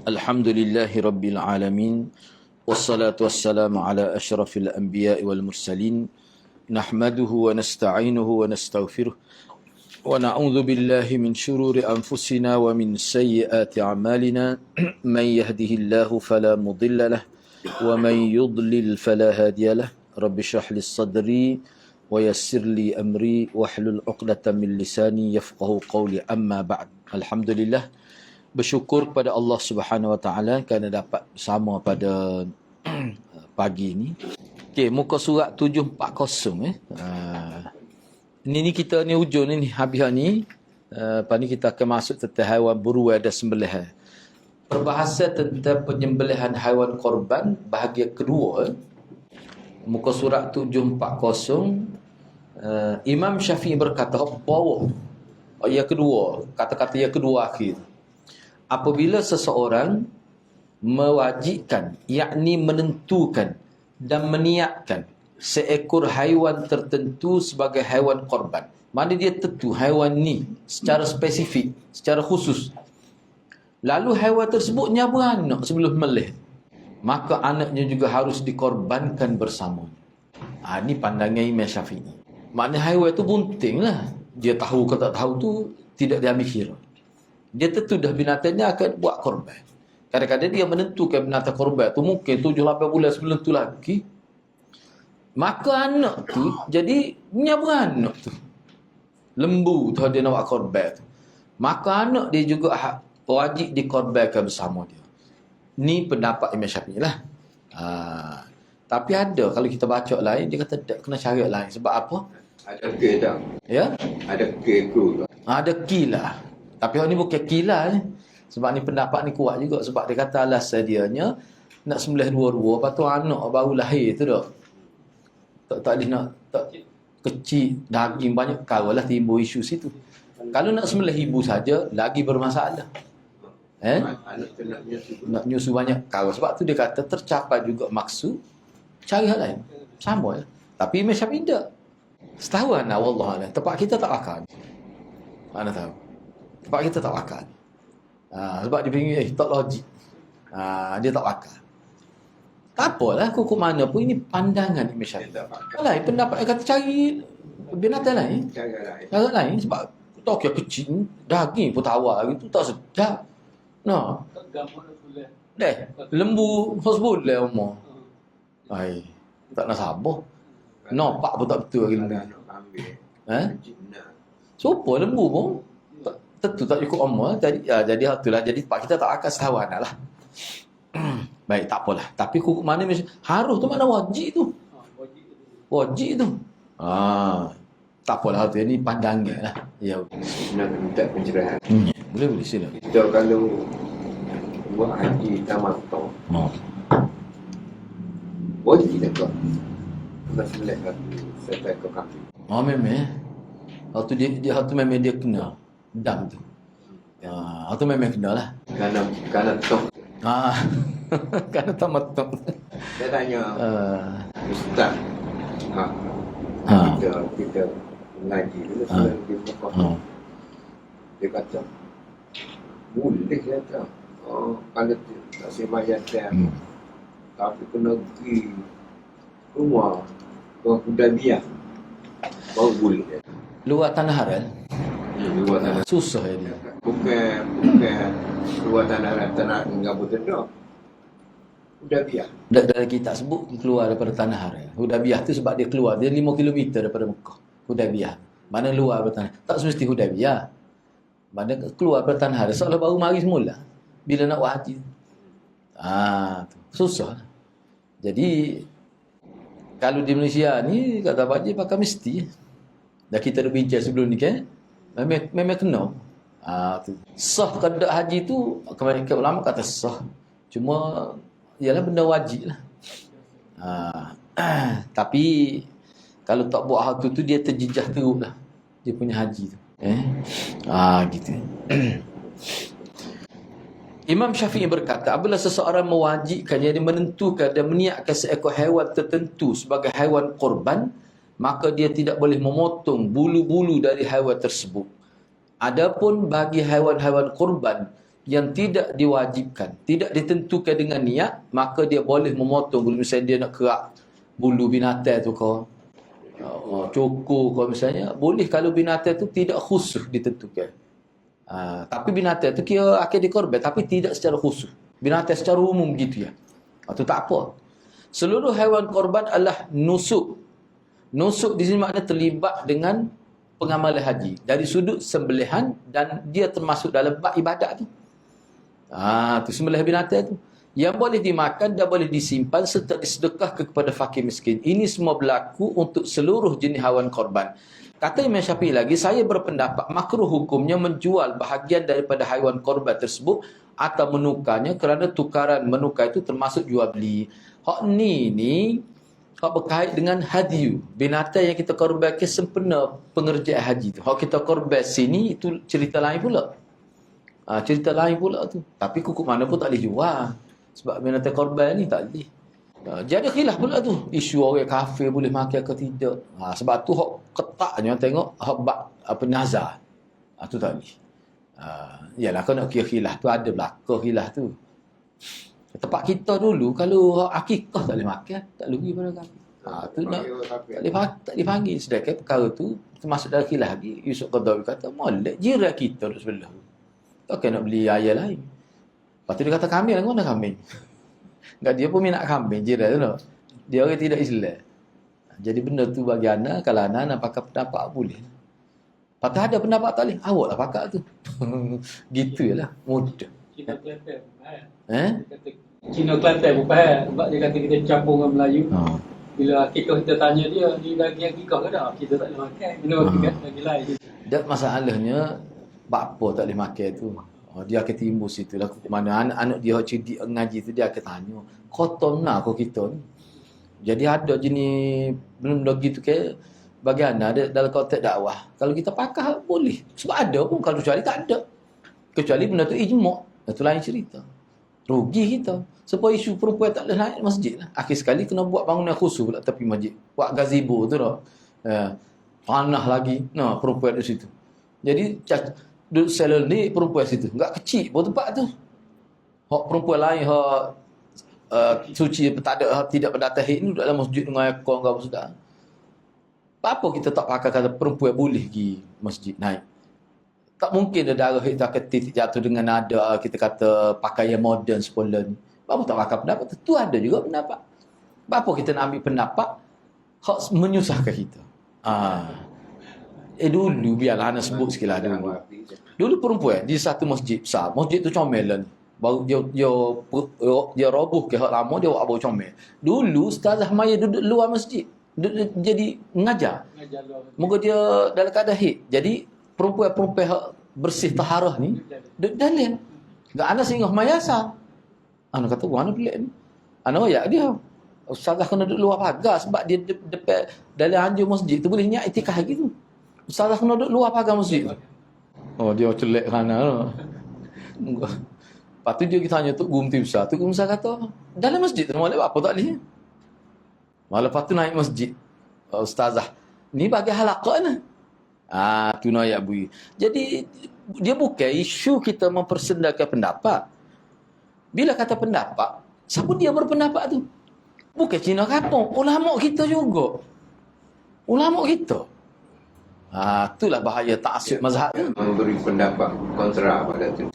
Alhamdulillahi Rabbil Alamin. Wassalatu wassalamu ala ashrafil anbiya'i wal mursalin. Nahmaduhu wa nasta'inuhu wa nastaghfiruh. Wa na'udzu billahi min shururi anfusina wa min sayyiati a'malina. Man yahdihillahu fala mudilla lah wa man yudlil fala hadiya lah. Rabbi shrah li sadri wa yassir li amri wahlul 'uqdatam min lisani yafqahu qawli. Amma ba'd. Alhamdulillah, bersyukur kepada Allah Subhanahu Wa Taala kerana dapat bersama pada pagi ni. Okey, muka surat 740 Ni kita ni hujung ni habis ni. Lepas ni kita akan masuk tentang haiwan beruai dan sembelihan. Perbahasan tentang penyembelihan haiwan korban bahagian kedua. Muka surat 740. Imam Syafi'i berkata bawah yang kedua, kata-kata yang kedua akhir. Apabila seseorang mewajibkan, yakni menentukan dan meniatkan seekor haiwan tertentu sebagai haiwan korban. Mana dia tentu haiwan ni secara spesifik, secara khusus. Lalu haiwan tersebutnya beranak sebelum melih, maka anaknya juga harus dikorbankan bersama. Ini pandangan Imam Syafi'i. Maknanya haiwan itu bunting lah. Dia tahu ke tak tahu tu tidak diambil kira. Dia tentu dah binatangnya akan buat korban. Kadang-kadang dia menentukan binatang korban tu mungkin 7-8 bulan sebelum tu lagi. Maka anak tu jadi punya beranak tu. Lembu tu dia nak buat korban tu. Maka anak dia juga wajib dikorbankan bersama dia. Ni pendapat Imam Syafi'i lah. Tapi ada kalau kita baca lain, dia kata tak kena cari lain. Sebab apa? Ada ke tak? Ya? Ada ke tu? Ada kilah. Tapi orang ni bukan kilah ni. Sebab ni pendapat ni kuat juga. Sebab dia kata alasan dianya nak sembelih dua-dua. Lepas tu anak baru lahir tu tak. Tak ada nak tak kecil, daging banyak. Kalau lah timbul isu situ. Kalau nak sembelih ibu saja, lagi bermasalah. Anak tu nak nyusu banyak. Kalau sebab tu dia kata tercapai juga maksud. Cari hal lain. Sama ya. Tapi Imam Syafi'i tak. Setahu anak wallah. Tempat kita tak akal. Mana tahu. Sebab kita tak akal. Sebab dia fikir tak logik. Dia tak akal. Tak apalah hukum mana pun, ini pandangan Imam Syafi'i. Lain pendapat yang kata cari binatang lain. Cara lain sebab tok yang kecil, daging pun tawar gitu tak sedap. Nah. Lembu hosbul lah umur. Tak nak sabar. Nampak pun tak betul lagi lembu. Sopo lembu pun tentu tak cukup umur. Jadi itulah. Jadi pak kita tak akan setahuan lah. Baik, tak apalah. Tapi hukum mana harus tu mana wajib tu. Wajib tu. Tak apalah tu. Ini pandangan lah. Ya. nak minta pencerahan. Boleh sila. Kita kalau buat haji tamattu. Wajib tak kau? Nak sembelih satu ekor kambing. Memang. Waktu dia memang dia kena dam tu. Waktu memang kena lah. Kerana tok. Kerana tamattu. Saya tanya Ustaz. Kita mengaji dulu sebelum dia pokok. Dia kata boleh kata. Kalau tak sembahyang tapi kena pergi rumah ke Hudaybiyah baru boleh. Luar tanah haram. Luar tanah. Susah dia. Bukan luar tanah enggak betul. Hudaybiyah. Dalam kitab sebut keluar daripada tanah haram. Hudaybiyah tu sebab dia keluar. Dia 5 km daripada Mekah. Hudaybiyah. Mana luar daripada tanah. Tak semesti Hudaybiyah. Mana keluar daripada tanah haram. Seolah baru mari semula. Bila nak buat haji. Susah. Jadi kalau di Malaysia ni kata wajib pakai mesti. Dah kita dah bincang sebelum ni kan. Memang kena. Sah kedak haji tu kebanyakan ulama kata sah. Cuma ialah benda wajib lah. Tapi kalau tak buat hal tu dia terjejah teruk lah. Dia punya haji tu. Gitu. Imam Syafi'i berkata, apabila seseorang mewajibkan, yang menentukan dan meniatkan seekor haiwan tertentu sebagai haiwan korban, maka dia tidak boleh memotong bulu-bulu dari haiwan tersebut. Adapun bagi haiwan-haiwan korban yang tidak diwajibkan, tidak ditentukan dengan niat, maka dia boleh memotong bulu. Misalnya dia nak kerak bulu binatang tu kau, cukur kau misalnya, boleh kalau binatang tu tidak khusus ditentukan. Tapi binatang tu kira akan dikorban, tapi tidak secara khusus. Binatang secara umum gitu ya. Itu tak apa. Seluruh haiwan korban adalah nusuk. Nusuk di sini makna terlibat dengan pengamalan haji. Dari sudut sembelihan, dan dia termasuk dalam bab ibadat tu. Tu sembelih binatang tu. Yang boleh dimakan dan boleh disimpan serta disedekah kepada fakir miskin. Ini semua berlaku untuk seluruh jenis haiwan korban. Kata Imam Syafi'i lagi, saya berpendapat makruh hukumnya menjual bahagian daripada haiwan korban tersebut atau menukarnya, kerana tukaran menukar itu termasuk jual beli. Hak ni hak berkait dengan hadiyu, binatang yang kita korbankan sempena pengerjaan haji tu. Hak kita korban sini itu cerita lain pula. Cerita lain pula tu. Tapi kuku mana pun tak boleh jual. Sebab binatang korban ni tak boleh. Jadi khilaf pula tu. Isu orang kafir boleh makan ke tidak. Sebab tu hak ketaknya tengok hak bab apa nazar. Tu tak boleh. Yalah kau nak kira khilaf tu ada belaka khilaf tu. Tempat kita dulu kalau akikah tak boleh makan, tak rugi pada kami. Tu nak tak dipanggil. Sedangkan perkara tu termasuk dalam khilaf lagi. Yusuf Qaradawi kata molek jiran kita duduk sebelah. Takkan nak beli ayam lain. Lepas tu dia kata kambing lah, mana kambing? Enggak, dia pun minat kambing, jiran tu. Dia orang tidak Islam. Jadi benda tu bagi anak, kalau anak nak pakai pendapat boleh. Lepas tu ada pendapat tak boleh, awak lah pakai tu. Gitu je lah, mudah. Cina Kelantan pun faham. Cina Kelantan pun faham. Sebab dia kata kita campur dengan Melayu. Bila akikah kita tanya dia, ni daging akikah ke tak? Kita tak boleh makan. Kena akikah daging lain. Dan masalahnya, bapa tak boleh makan tu. Dia akan timbul situ lah. Mana anak-anak dia cerdik ngaji tu, dia akan tanya, kotor nak kau kita ni? Jadi ada jenis belum lagi tu ke bagi anak dalam konteks dakwah. Kalau kita pakai boleh. Sebab ada pun, kalau kecuali tak ada. Kecuali benda tu ijma'. Itu lain cerita. Rugi kita. Sebab isu perempuan tak boleh naik masjid lah. Akhir sekali kena buat bangunan khusus pula tepi masjid. Buat gazebo tu dah. Tanah lagi. Perempuan di situ. Jadi duduk salon ni perempuan situ. Enggak kecil pun tempat tu. Hak perempuan lain hak suci tak ada, tidak pendatang haid ni duduk dalam masjid dengan ekor apa sudah. Apa kita tak pakai kata perempuan boleh pergi masjid naik? Tak mungkin ada darah haid tak titik jatuh dengan ada kita kata pakaian moden sepolan. Apa tak pakai pendapat tu? Ada juga pendapat. Apa kita nak ambil pendapat hak menyusahkan kita? Dulu biarlah anak sebut sikit lah dulu. Dulu perempuan di satu masjid besar. Masjid tu comelan. Baru dia roboh ke hak lama, dia buat abang comel. Dulu Ustazah Maya duduk luar masjid. Jadi mengajar. Moga dia dalam keadaan haid. Jadi perempuan-perempuan hak bersih taharah ni duduk dalam. Enggak ana singgah mayasa. Ana kata mana pelik ni. Ana royak dia. Ustazah kena duduk luar pagar sebab dia depan dalam anjur masjid tu boleh niat itikaf gitu. Ustazah kena duduk luar pagar masjid. Dia celek kerana. Lepas tu dia tanya Tok Guru Mufti Besar. Tok Guru Besar kata, dalam masjid tu boleh apa tak boleh? Lepas tu naik masjid. Ustazah. Ni bagi halaqah ni. Tu nak bui. Jadi, dia bukan isu kita mempersendakan pendapat. Bila kata pendapat, siapa dia berpendapat tu? Bukan Cina kampung. Ulama kita juga. Ulama kita. Itulah bahaya ta'assub mazhab tu. Memberi pendapat kontra pada tu.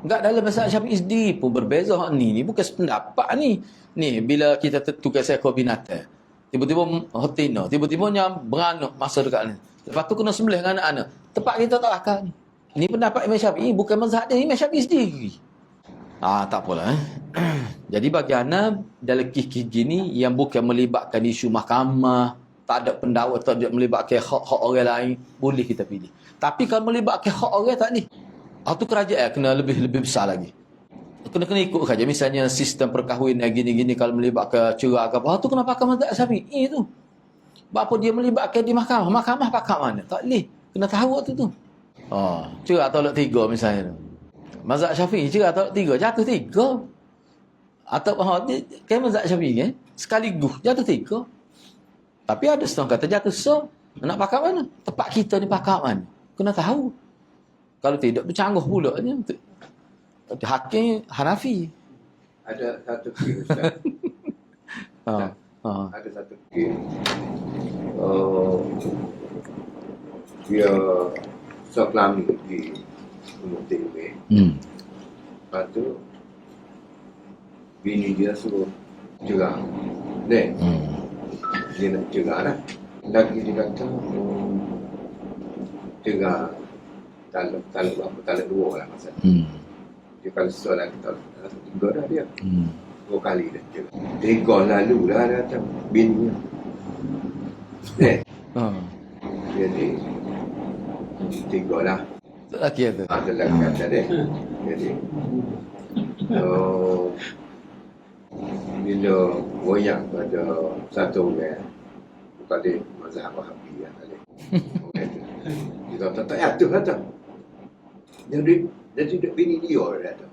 Enggak dalam mazhab Syafi'i sendiri pun berbeza. Ni bukan sependapat ni. Ni bila kita tukar seekor binatang. Tiba-tiba hotina, tiba-tiba beranak masa dekat ni. Lepas tu kena sembelih dengan anak-anak. Tempat kita tak akal ni. Ini pendapat Imam Syafi'i, bukan mazhab dia, Imam Syafi'i sendiri. Tak apalah. Jadi bagi anak dalam kisah gini yang bukan melibatkan isu mahkamah, tak ada pendakwa, tak ada melibatkan hak orang lain, boleh kita pilih. Tapi kalau melibatkan hak orang tak ni. Tu kerajaan kena lebih besar lagi. Kena ikut saja. Misalnya sistem perkahwinan gini-gini kalau melibatkan cerai ke apa, tu kena pakai mazhab Syafi'i tu. Bapa dia melibatkan di mahkamah. Mahkamah pakai mana? Tak boleh. Kena tahu waktu tu. Cerai tolak 3 misalnya. Mazhab Syafi'i cerai tolak 3, jatuh 3. Atau kan mazhab Syafi'i sekaligus jatuh 3. Tapi ada setengah kata jatuh nak pakai mana? Tempat kita ni pakai mana? Kena tahu. Kalau tidak bercanggah pula ni. Hakim Hanafi. Ada satu kes Ustaz. Ada satu kes. Dia sekelami di Gunung Tinggi. Lepas tu bini dia suruh cerah. Dia nak cerah lah. Lagi dia kata cerah talak dua lah masa. Dia kalau soalan talak tiga dah dia. 2 kali dah cerah. 3 lalu dah datang bini dia. Jadi 3 lah. Lelaki tu. Ada lagi kata dia. Jadi bila goyang pada satu orang tadi mazhab Wahabi ya tadi. Dia kata tak jatuh kata. Jadi tidak bini dia kata.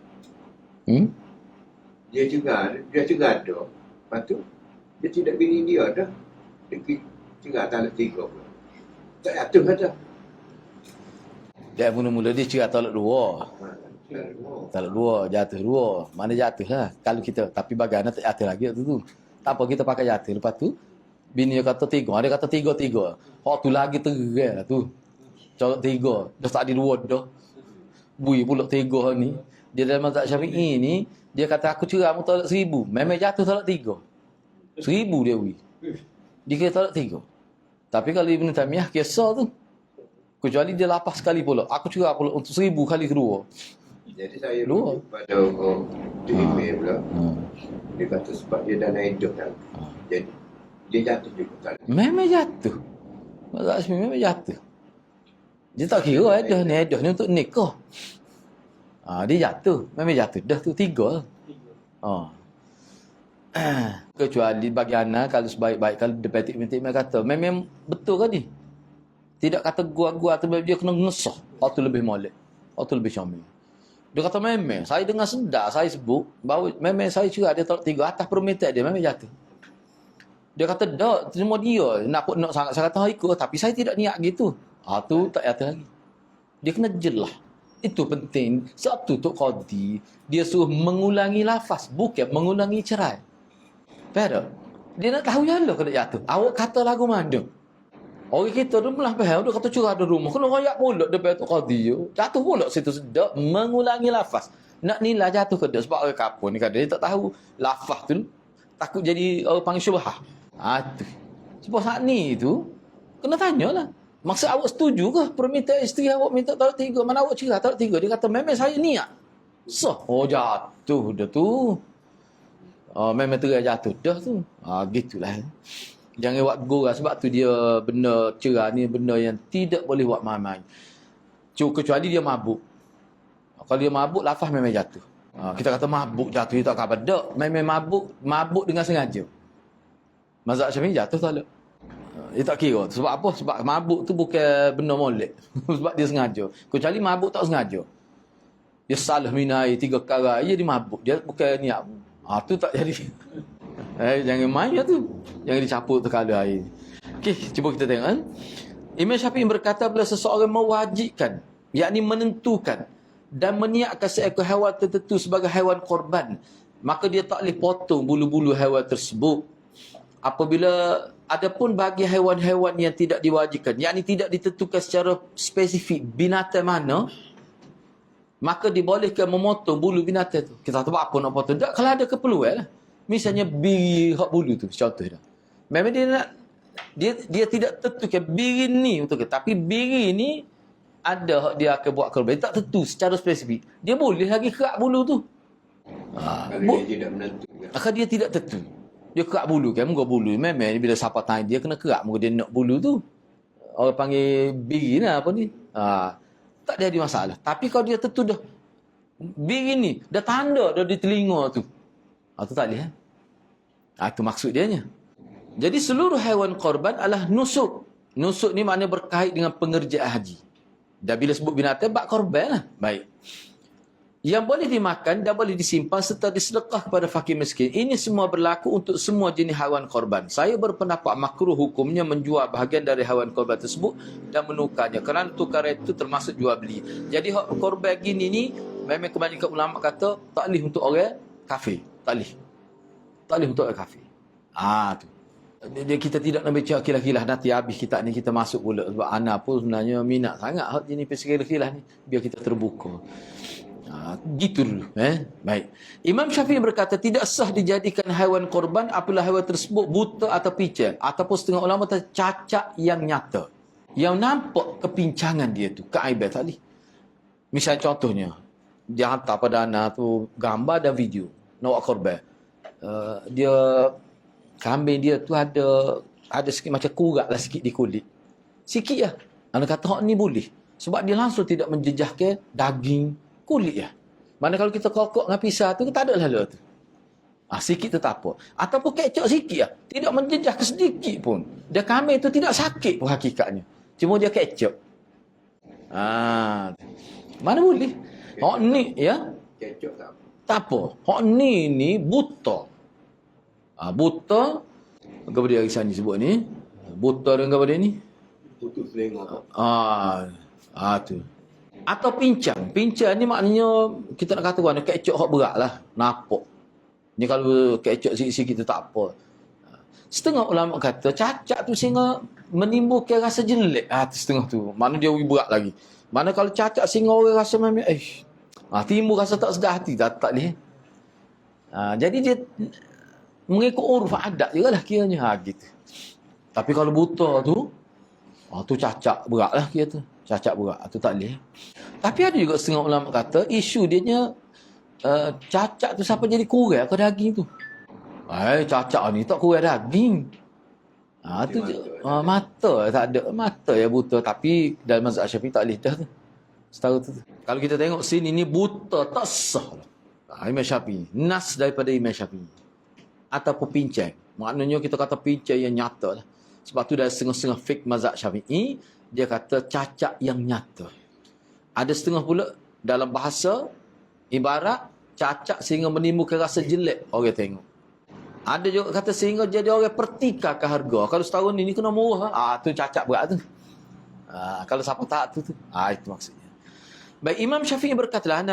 Dia juga ada. Lepas tu dia tidak bini dia dah. Dia juga talak 3 pun. Tak jatuh kata. Dia mula-mula dia cerah talak 2. Talak 2, jatuh 2. Mana jatuh lah. Kalau kita, tapi bagaimana tak jatuh lagi waktu tu. Tak apa, kita pakai jatuh. Lepas tu, bini dia kata 3. Dia kata 3. Hak tu lagi tergerak lah tu. Colok 3. Dah tak ada 2 dah. Bui pula 3 ni. Dia dalam mazhab Syafi'i ni, dia kata aku cerah mu talak 1000. Memang jatuh talak 3. 1000 dia bui. Dia kira talak 3. Tapi kalau Ibn Taymiyah kisah tu. Kecuali dia lapas sekali pula. Aku cerah pula untuk 1000 kali kedua. Jadi saya rujuk pada email pula. Dia kata sebab dia dah naik hidup kan. Jadi dia jatuh juga tadi. Memang jatuh. Mazhab Hashmi memang jatuh. Dia tak kira edah ni untuk nikah. Dia jatuh. Memang jatuh. Dah tu 3 lah. Kecuali bagi anak kalau sebaik-baik kalau debatik kata memang betul kan ni? Tidak kata gua-gua tu dia kena ngesah. Waktu lebih molek. Waktu lebih syamil. Dia kata memang. Saya dengar sedar. Saya sebut. Bahawa memang saya cerah dia talak 3. Atas permintaan dia memang jatuh. Dia kata tak. Cuma dia. Nak sangat. Saya kata ikut. Tapi saya tidak niat gitu. Tu tak jatuh lagi. Dia kena jelah. Itu penting. Sebab tu Tok Qadi. Dia suruh mengulangi lafaz. Bukan mengulangi cerai. Faham? Dia nak tahu je lah kena jatuh. Awak kata lagu mana? Orang kita tu malah faham. Dia kata curah ada rumah. Kena rayak pula depan Tok Qadi. Jatuh pula situ sedap. Mengulangi lafaz. Nak nilai jatuh ke dia. Sebab orang kapur ni kata dia tak tahu lafaz tu. Takut jadi orang panggil syubhah. Tu. Sebab saat ni tu. Kena tanyalah. Maksud awak setuju ke? Permintaan isteri awak minta talak 3. Mana awak cerah talak 3. Dia kata memang saya niat. Jatuh dah tu. Memang terang jatuh dah tu. Gitulah. Jangan buat gurau sebab tu dia benda cerah ni benda yang tidak boleh buat main-main. Kecuali dia mabuk. Kalau dia mabuk, lafaz memang jatuh. Kita kata mabuk jatuh, dia tak khabar. Tak, memang mabuk dengan sengaja. Mazhab Syafi'i jatuh talak. Dia tak kira. Sebab apa? Sebab mabuk tu bukan benda molek. Sebab dia sengaja. Kecuali mabuk tak sengaja. Dia salah minai 3 perkara, dia mabuk. Dia bukan niat. Tu tak jadi. Jangan main lah tu. Jangan dicapuk terkala air. Okey, cuba kita tengok. Imam Syafi'i berkata bila seseorang mewajibkan, yakni menentukan dan meniakkan seekor haiwan tertentu sebagai haiwan korban, maka dia tak boleh potong bulu-bulu haiwan tersebut. Apabila adapun bagi haiwan-haiwan yang tidak diwajibkan, yakni tidak ditentukan secara spesifik binatang mana, maka dibolehkan memotong bulu binatang tu. Kita tahu apa nak potong. Tak, kalau ada keperluan lah. Misalnya biri hak bulu tu contoh dah. Memang dia tidak tentukan biri ni untuk ke, tapi biri ni ada hak dia akan buat korban. Tak tentu secara spesifik. Dia boleh lagi kerak bulu tu. Kalau dia tidak menentukan. Dia tidak tentu. Dia kerak bulu kan, muka bulu memang bila siapa tanya dia kena kerak muka dia nak bulu tu. Orang panggil biri lah apa ni. Tak ada masalah. Tapi kalau dia tentu dah biri ni dah tanda dah di telinga tu. Tu tak boleh. Itu maksud dia nya. Jadi seluruh haiwan korban adalah nusuk. Nusuk ni maknanya berkait dengan pengerjaan haji. Dan bila sebut binatang, bak korban lah. Baik. Yang boleh dimakan dan boleh disimpan serta disedekah kepada fakir miskin. Ini semua berlaku untuk semua jenis haiwan korban. Saya berpendapat makruh hukumnya menjual bahagian dari haiwan korban tersebut dan menukarnya. Kerana tukaran itu termasuk jual beli. Jadi korban gini ni memang kebanyakan ulama kata tak boleh untuk orang kafir. Tak boleh. Tak boleh untuk orang kafir. Tu. Kita tidak nak baca kilah-kilah nanti habis kita ni kita masuk pula sebab ana pun sebenarnya minat sangat hak jenis kilah-kilah ni biar kita terbuka. Gitu dulu. Baik. Imam Syafi'i berkata tidak sah dijadikan haiwan korban apabila haiwan tersebut buta atau pincang ataupun setengah ulama kata cacat yang nyata. Yang nampak kepincangan dia tu, keaiban tadi. Misal contohnya, dia hantar pada anak tu gambar dan video nak buat korban. Dia kambing dia tu ada sikit macam kurat lah sikit di kulit. Sikit lah. Anak kata hak ni boleh. Sebab dia langsung tidak menjejaskan daging kulit ya. Mana kalau kita kokok dengan pisau tu tak ada lalu tu. Sikit tu tak apa. Ataupun kecok sikit lah. Tidak menjejaskan sedikit pun. Dia kambing tu tidak sakit pun hakikatnya. Cuma dia kecok. Mana boleh? Hak ni ya. Kecok tak apa. Tak apa. Hak ni buta. Buta apa dia kisah ni sebut ni? Buta dengan apa dia ni? Putus telinga. Tu. Atau pincang. Pincang ni maknanya kita nak kata mana kecok hak berat lah. Nampak. Ni kalau kecok sikit-sikit tu tak apa. Setengah ulama kata cacat tu sehingga menimbulkan rasa jelek. Setengah tu. Mana dia berat lagi. Mana kalau cacat sehingga orang rasa macam timbul rasa tak sedar hati. Tak boleh. Jadi dia mengikut uruf adat je lah kiranya. Gitu. Tapi kalau buta tu cacat berat lah kira tu. Cacat berat. Tu tak boleh. Tapi ada juga setengah ulama kata isu dia cacat tu siapa jadi kurang ke daging tu. Cacat ni tak kurang daging. Tu mata tak ada. Mata ya buta. Tapi dalam mazhab Syafi'i tak boleh dah tu. Setara tu. Kalau kita tengok sini ni buta tak sah lah. Imam Syafi'i. Nas daripada Imam Syafi'i. Ataupun pincang. Maknanya kita kata pincang yang nyata lah. Sebab tu dari setengah-setengah fiqh mazhab Syafi'i, dia kata cacat yang nyata. Ada setengah pula dalam bahasa ibarat cacat sehingga menimbulkan rasa jelek orang tengok. Ada juga kata sehingga jadi orang pertikarkan harga. Kalau setahun ini kena murah. Tu cacat berat tu. Kalau siapa tak tu. Itu maksudnya. Baik, Imam Syafi'i berkatalah,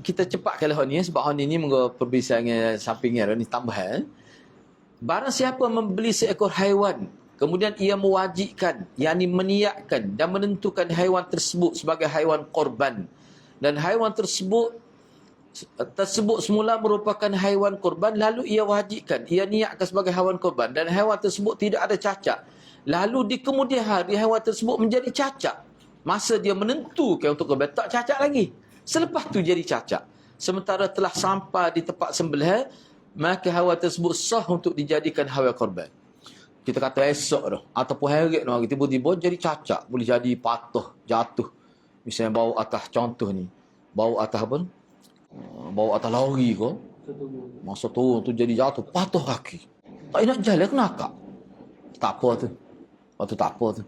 kita cepatkanlah hal ni sebab hal ni mengapa perbincangan sampingnya ni tambahan. Barang siapa membeli seekor haiwan, kemudian ia mewajibkan, yakni meniatkan dan menentukan haiwan tersebut sebagai haiwan korban. Dan haiwan tersebut semula merupakan haiwan korban, lalu ia wajibkan, ia niatkan sebagai haiwan korban dan haiwan tersebut tidak ada cacat. Lalu di kemudian hari haiwan tersebut menjadi cacat. Masa dia menentukan untuk korban, tak cacat lagi. Selepas tu jadi cacat. Sementara telah sampai di tempat sembelih, maka haiwan tersebut sah untuk dijadikan haiwan korban. Kita kata esok dah. Ataupun heret dah. Tiba-tiba jadi cacat. Boleh jadi patah, jatuh. Misalnya bau atas contoh ni. Bau atas apa? Bau atas lori ke. Masa turun tu jadi jatuh. Patah kaki. Tak nak jalan kena akak. Tak apa tu. Waktu tak apa tu.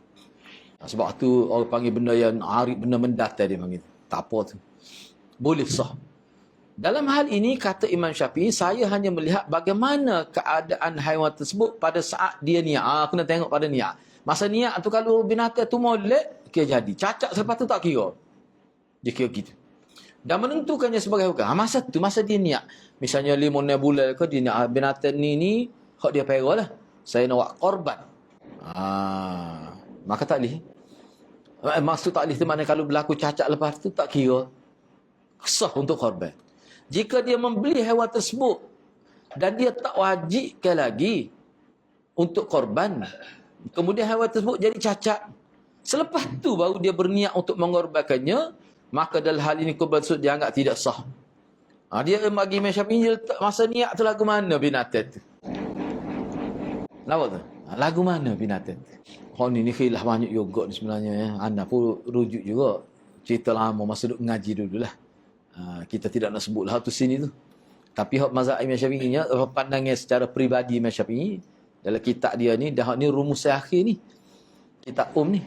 Sebab tu orang panggil benda yang arif, benda mendatar dia panggil. Tak apa tu. Boleh sah. Dalam hal ini, kata Imam Syafi'i, saya hanya melihat bagaimana keadaan haiwan tersebut pada saat dia niat. Kena tengok pada niat. Masa niat tu kalau binatang tu molek, kira jadi. Cacat selepas tu tak kira. Dia kira gitu. Dan menentukannya sebagai hukum. Masa tu, masa dia niat. Misalnya 5-6 bulan ke, dia niat binatang ni, hak dia perah lah. Saya nak buat korban. Maka tak boleh. Maksud tak boleh tu maknanya kalau berlaku cacat lepas tu, tak kira. Sah untuk korban. Jika dia membeli haiwan tersebut dan dia tak wajibkan lagi untuk korban, kemudian haiwan tersebut jadi cacat, selepas tu baru dia berniat untuk mengorbankannya, maka dalam hal ini korban tersebut dianggap tidak sah. Dia bagi Imam Syafi'i masa niat tu lagu mana binatang tu? Nampak tu? Lagu mana binatang tu? Ni khilaf banyak juga ni sebenarnya. Ya. Anda pun rujuk juga cerita lama masa duduk ngaji dululah. Kita tidak nak sebut lah tu sini tu. Tapi hak mazhab Imam Syafi'i nya, pandangan secara peribadi Imam Syafi'i dalam kitab dia ni, dah ni rumus akhir ni. Kitab ni.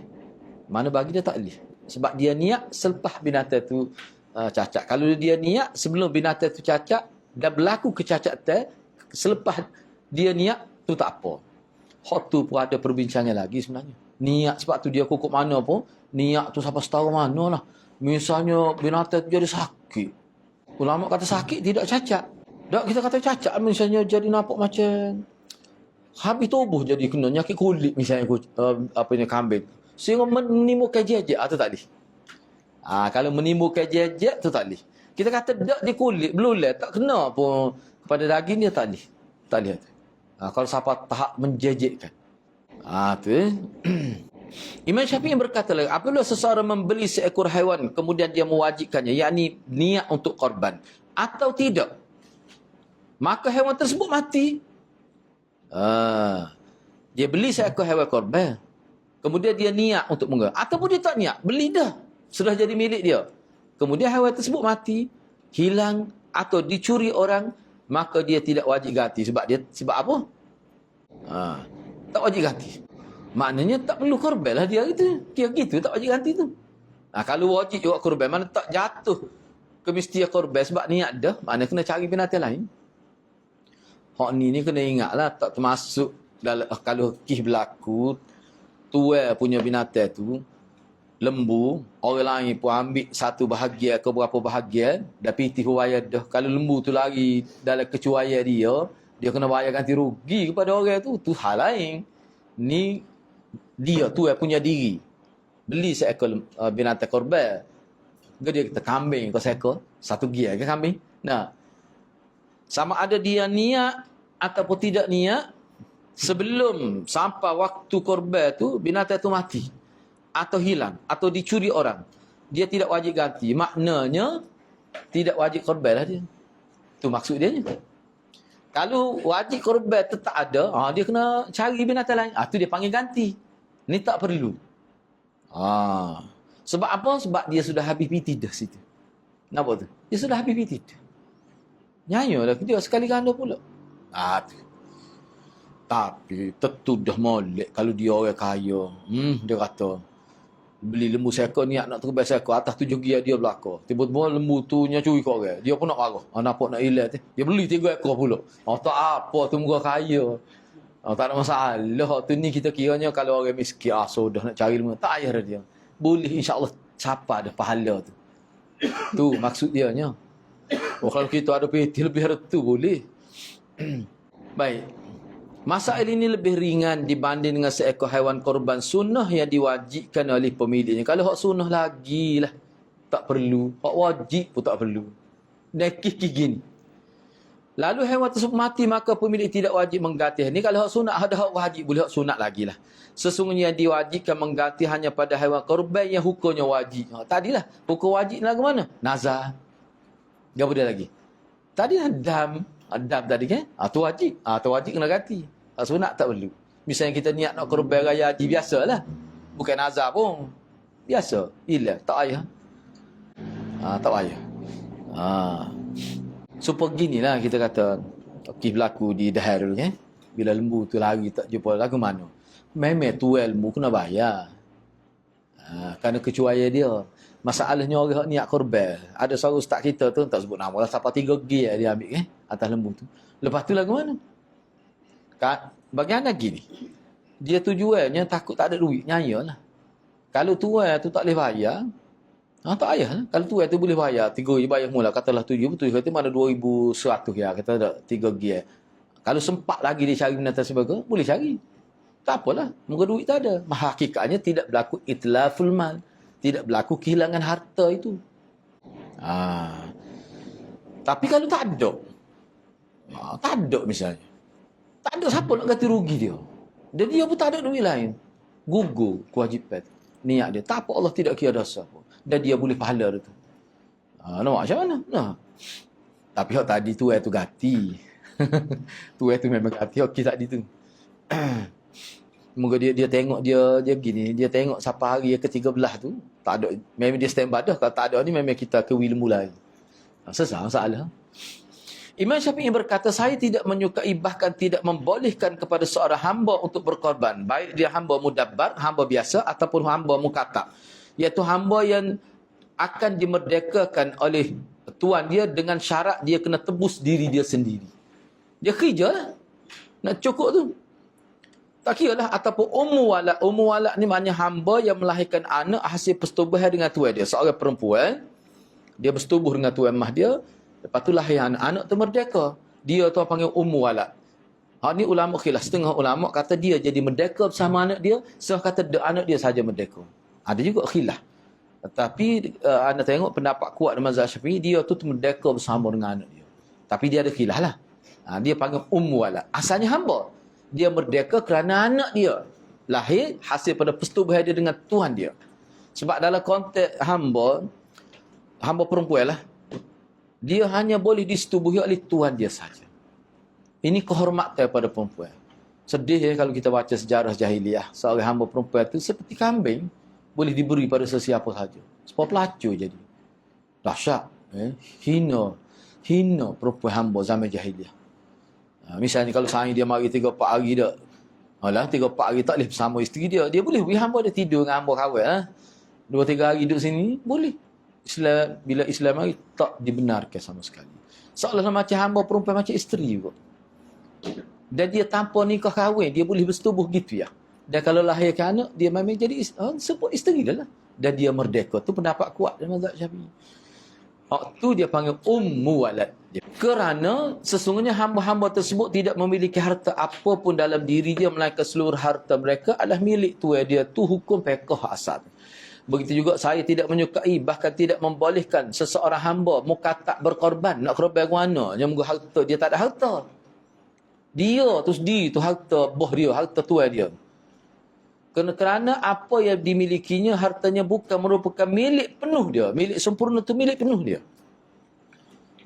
Mana bagi dia tak boleh. Sebab dia niat selepas binatang tu cacat. Kalau dia niat sebelum binatang tu cacat dan berlaku kecacatan, selepas dia niat tu tak apa. Hak tu pun ada perbincangan lagi sebenarnya. Niat sebab tu dia kukup mana pun, niat tu sampai setahun mana lah. Misalnya binatang tu jadi sakit. Ulama kata sakit tidak cacat. Tak kita kata cacat misalnya jadi nampak macam habis tubuh jadi kena nyakit kulit misalnya kambing. Sehingga menimbulkan jejak tu tak boleh. Kalau menimbulkan jejak tu tak boleh. Kita kata dak di kulit belulah tak kena pun kepada daging dia tak boleh. Tak boleh tu. Kalau siapa tahap menjejekkan. Tu Imam Syafi'i berkata lagi, apabila seseorang membeli seekor haiwan kemudian dia mewajibkannya, yakni niat untuk korban atau tidak, maka haiwan tersebut mati. Dia beli seekor haiwan korban, kemudian dia niat untuk menggoreng, ataupun dia tak niat, beli dah, sudah jadi milik dia. Kemudian haiwan tersebut mati, hilang atau dicuri orang, maka dia tidak wajib ganti. Sebab apa? Tak wajib ganti. Maknanya tak perlu korban lah dia gitu. Dia gitu tak wajib ganti tu. Kalau wajib juga korban, mana tak jatuh kemestian korban sebab niat dah, maknanya kena cari binatang lain. Hak ni kena ingat lah, tak termasuk dalam, kalau kisah berlaku tuan punya binatang tu lembu, orang lain pun ambil satu bahagian ke berapa bahagian dah pitih bayar dah. Kalau lembu tu lari dalam kecuaian dia kena bayar ganti rugi kepada orang tu hal lain. Ni dia tu punya diri beli seekor binatang korban, dia kata kambing kau seekor, satu gear ke kambing. Sama ada dia niat ataupun tidak niat, sebelum sampai waktu korban tu binatang tu mati atau hilang atau dicuri orang, dia tidak wajib ganti. Maknanya tidak wajib korban lah dia. Tu maksud dia. Kalau wajib korban tetap ada, dia kena cari binatang lain. Tu dia panggil ganti. Ni tak perlu. Sebab apa? Sebab dia sudah habis piti dah situ. Nampak tu? Dia sudah habis piti dah. Nyanyi lah dia sekali ganda pula. Tu. Tapi tentu dah molek kalau dia orang kaya. Dia kata beli lembu seekor, niat nak terbang seekor, atas 7 gia dia belakang. Tiba-tiba lembu tu curi kau orang. Dia pun nak marah. Nampak nak hilang tu. Dia beli 3 ekor pula. Tak apa tu muka kaya. Tak ada masalah. Tu ni kita kiranya kalau orang miskin, sudah nak cari lembu. Tak payah dia. Boleh insya-Allah capai dah pahala tu. Tu maksud dia nya. Kalau kita ada peti lebih dari tu boleh. Baik. Masalah ini lebih ringan dibanding dengan seekor haiwan korban sunnah yang diwajibkan oleh pemiliknya. Kalau hak sunnah lagi lah, tak perlu. Hak wajib pun tak perlu. Nekih gini. Lalu haiwan tersebut mati, maka pemilik tidak wajib mengganti. Ini kalau hak sunat, ada hak wajib, boleh hak sunat lagi lah. Sesungguhnya yang diwajibkan mengganti hanya pada haiwan korban yang hukumnya wajib. Tadilah, hukum wajib lagu mana? Nazar. Dia boleh lagi. Tadi dam tadi kan? Tu wajib. Tu wajib kena ganti. Sunat tak perlu. Misalnya kita niat nak korban raya haji, biasalah. Bukan nazar pun. Biasa. Tak payah. Tak payah. Supaya ginilah kita kata okey berlaku di dahar dulu kan. Bila lembu tu lari tak jumpa lagu mana. Memang tu lembu kena bayar. Kerana kecuaian dia. Masalahnya orang niat korban. Ada seorang ustaz kita tu tak sebut nama lah, sampai 3 gig dia ambil kan atas lembu tu. Lepas tu lagu mana? Bagaimana gini? Dia tujuannya takut tak ada duit, nyanyalah. Kalau tuan tu tak boleh bayar, tak payah lah. Kalau tuan tu boleh bayar, 3 bayar mula, katalah 7, betul kata mana 2,100 ya, kata ada 3 gig. Kalau sempat lagi dia cari binatang sebagai, boleh cari. Tak apalah, muka duit tak ada. Hakikatnya tidak berlaku itlaful mal. Tidak berlaku kehilangan harta itu. Tapi kalau tak ada misalnya. Tak ada siapa nak ganti rugi dia. Dan dia pun tak ada duit lain. Gugur kewajipan. Niat dia. Tak apa, Allah tidak kira dosa pun. Dan dia boleh pahala dia tu. Nampak macam mana? Tapi hak tadi tu tu ganti. Tu memang ganti. Okey tadi tu. Moga dia tengok dia gini, dia tengok siapa hari yang ke-13 tu, tak ada, memang dia standby dah. Kalau tak ada ni memang kita ke will mulai. Sesat masalah. Imam Syafi'i berkata, saya tidak menyukai bahkan tidak membolehkan kepada seorang hamba untuk berkorban, baik dia hamba mudabbar, hamba biasa ataupun hamba mukatab, iaitu hamba yang akan dimerdekakan oleh tuan dia dengan syarat dia kena tebus diri dia sendiri. Dia kerja lah nak cukup tu. Tak kira lah. Ataupun ummu walad ni maknanya hamba yang melahirkan anak hasil persetubuhan dengan tuan dia. Seorang perempuan, dia bersetubuh dengan tuan mah dia, Lepas tu lahir anak. Anak tu merdeka. Dia tu panggil ummu walad. Ni ulama khilaf. Setengah ulama kata dia jadi merdeka bersama anak dia, setengah kata anak dia saja merdeka. Ada juga khilaf. Tetapi anda tengok pendapat kuat dalam mazhab Syafi'i, dia tu merdeka bersama dengan anak dia. Tapi dia ada khilaf lah. Dia panggil ummu walad. Asalnya hamba. Dia merdeka kerana anak dia lahir hasil pada persetubuhan dia dengan Tuhan dia. Sebab dalam konteks hamba perempuan lah, dia hanya boleh disetubuhi oleh Tuhan dia saja. Ini kehormatan pada perempuan. Sedih kalau kita baca sejarah jahiliah. Seorang hamba perempuan itu seperti kambing, boleh diberi pada sesiapa saja. Sebab pelacur jadi. Dahsyat. Hina perempuan hamba zaman jahiliah. Misalnya kalau sayang dia mari 3-4 hari dah. 3-4 hari tak boleh bersama isteri dia. Dia boleh beri hamba dia tidur dengan hamba kawan. 2-3 hari duduk sini, boleh. Bila Islam mari, tak dibenarkan sama sekali. Seolah-olah macam hamba perempuan macam isteri juga. Dan dia tanpa nikah kahwin, dia boleh bersetubuh gitu ya. Dan kalau lahirkan anak, dia memang jadi sebut isteri dah lah. Dan dia merdeka. Itu pendapat kuat dalam mazhab Syafi'i. Waktu dia panggil ummu walad. Kerana sesungguhnya hamba-hamba tersebut tidak memiliki harta apa pun dalam diri dia, melainkan seluruh harta mereka adalah milik tuan dia. Tu hukum fiqh asal. Begitu juga saya tidak menyukai, bahkan tidak membolehkan seseorang hamba mukatab berkorban. Nak korban mana? Yang harta, dia tak ada harta. Dia tu sendiri tu harta boh dia, harta tuan dia. Kerana apa yang dimilikinya, hartanya bukan merupakan milik penuh dia. Milik sempurna tu milik penuh dia.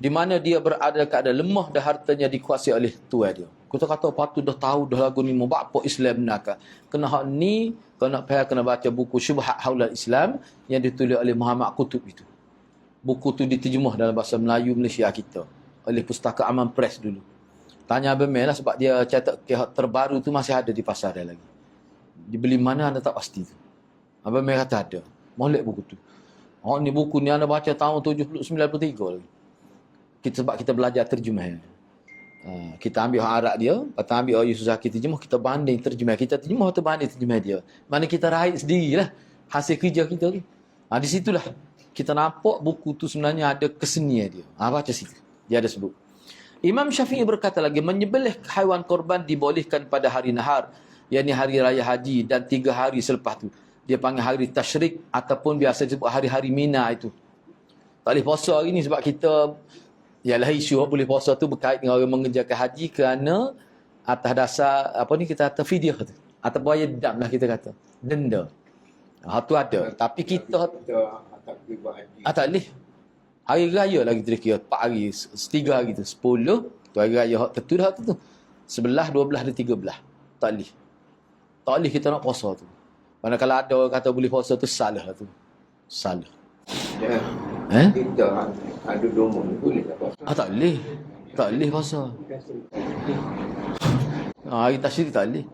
Di mana dia berada keadaan lemah dan hartanya dikuasai oleh tuan dia. Kita kata patut dah tahu dah lagu ni, mau apa Islam benarkan. Kena hak ni, kena baca buku Syubhat Haulal Islam yang ditulis oleh Muhammad Qutub itu. Buku tu diterjemah dalam bahasa Melayu Malaysia kita oleh Pustaka Aman Press dulu. Tanya Abang Mel lah, sebab dia cetak terbaru tu masih ada di pasar dia lagi. Dibeli mana anda tak pasti tu. Abang Mel kata ada. Molek buku tu. Ni buku ni anda baca tahun 93 lagi. Sebab kita belajar terjemah. Kita ambil hak Arab dia, lepas ambil orang Yusuf Zaki terjemah, kita banding terjemah. Kita terjemah atau banding terjemah dia. Mana kita raih sendirilah hasil kerja kita tu. Di situlah kita nampak buku tu sebenarnya ada kesenian dia. Baca situ. Dia ada sebut. Imam Syafi'i berkata lagi, menyembelih haiwan korban dibolehkan pada hari nahar, yakni hari raya haji, dan 3 hari selepas tu. Dia panggil hari tasyrik ataupun biasa disebut hari-hari Mina itu. Tak boleh puasa hari ni sebab kita, ialah isu boleh puasa tu berkait dengan orang mengerjakan haji kerana atas dasar kita kata fidyah tu. Atau bayar dam lah kita kata. Denda. Tu ada. Tapi kita tak boleh. Hari raya lagi kira 4 hari, 3 hari tu, 10 tu hari raya hak tentu dah tu. 11, 12 dan 13. Tak boleh. Tak boleh kita nak puasa tu. Mana kalau ada orang kata boleh puasa tu, salah tu. Salah. Kita ada domo ni boleh tak puasa? Tak boleh. Tak boleh puasa. Hari tasyrik tak boleh.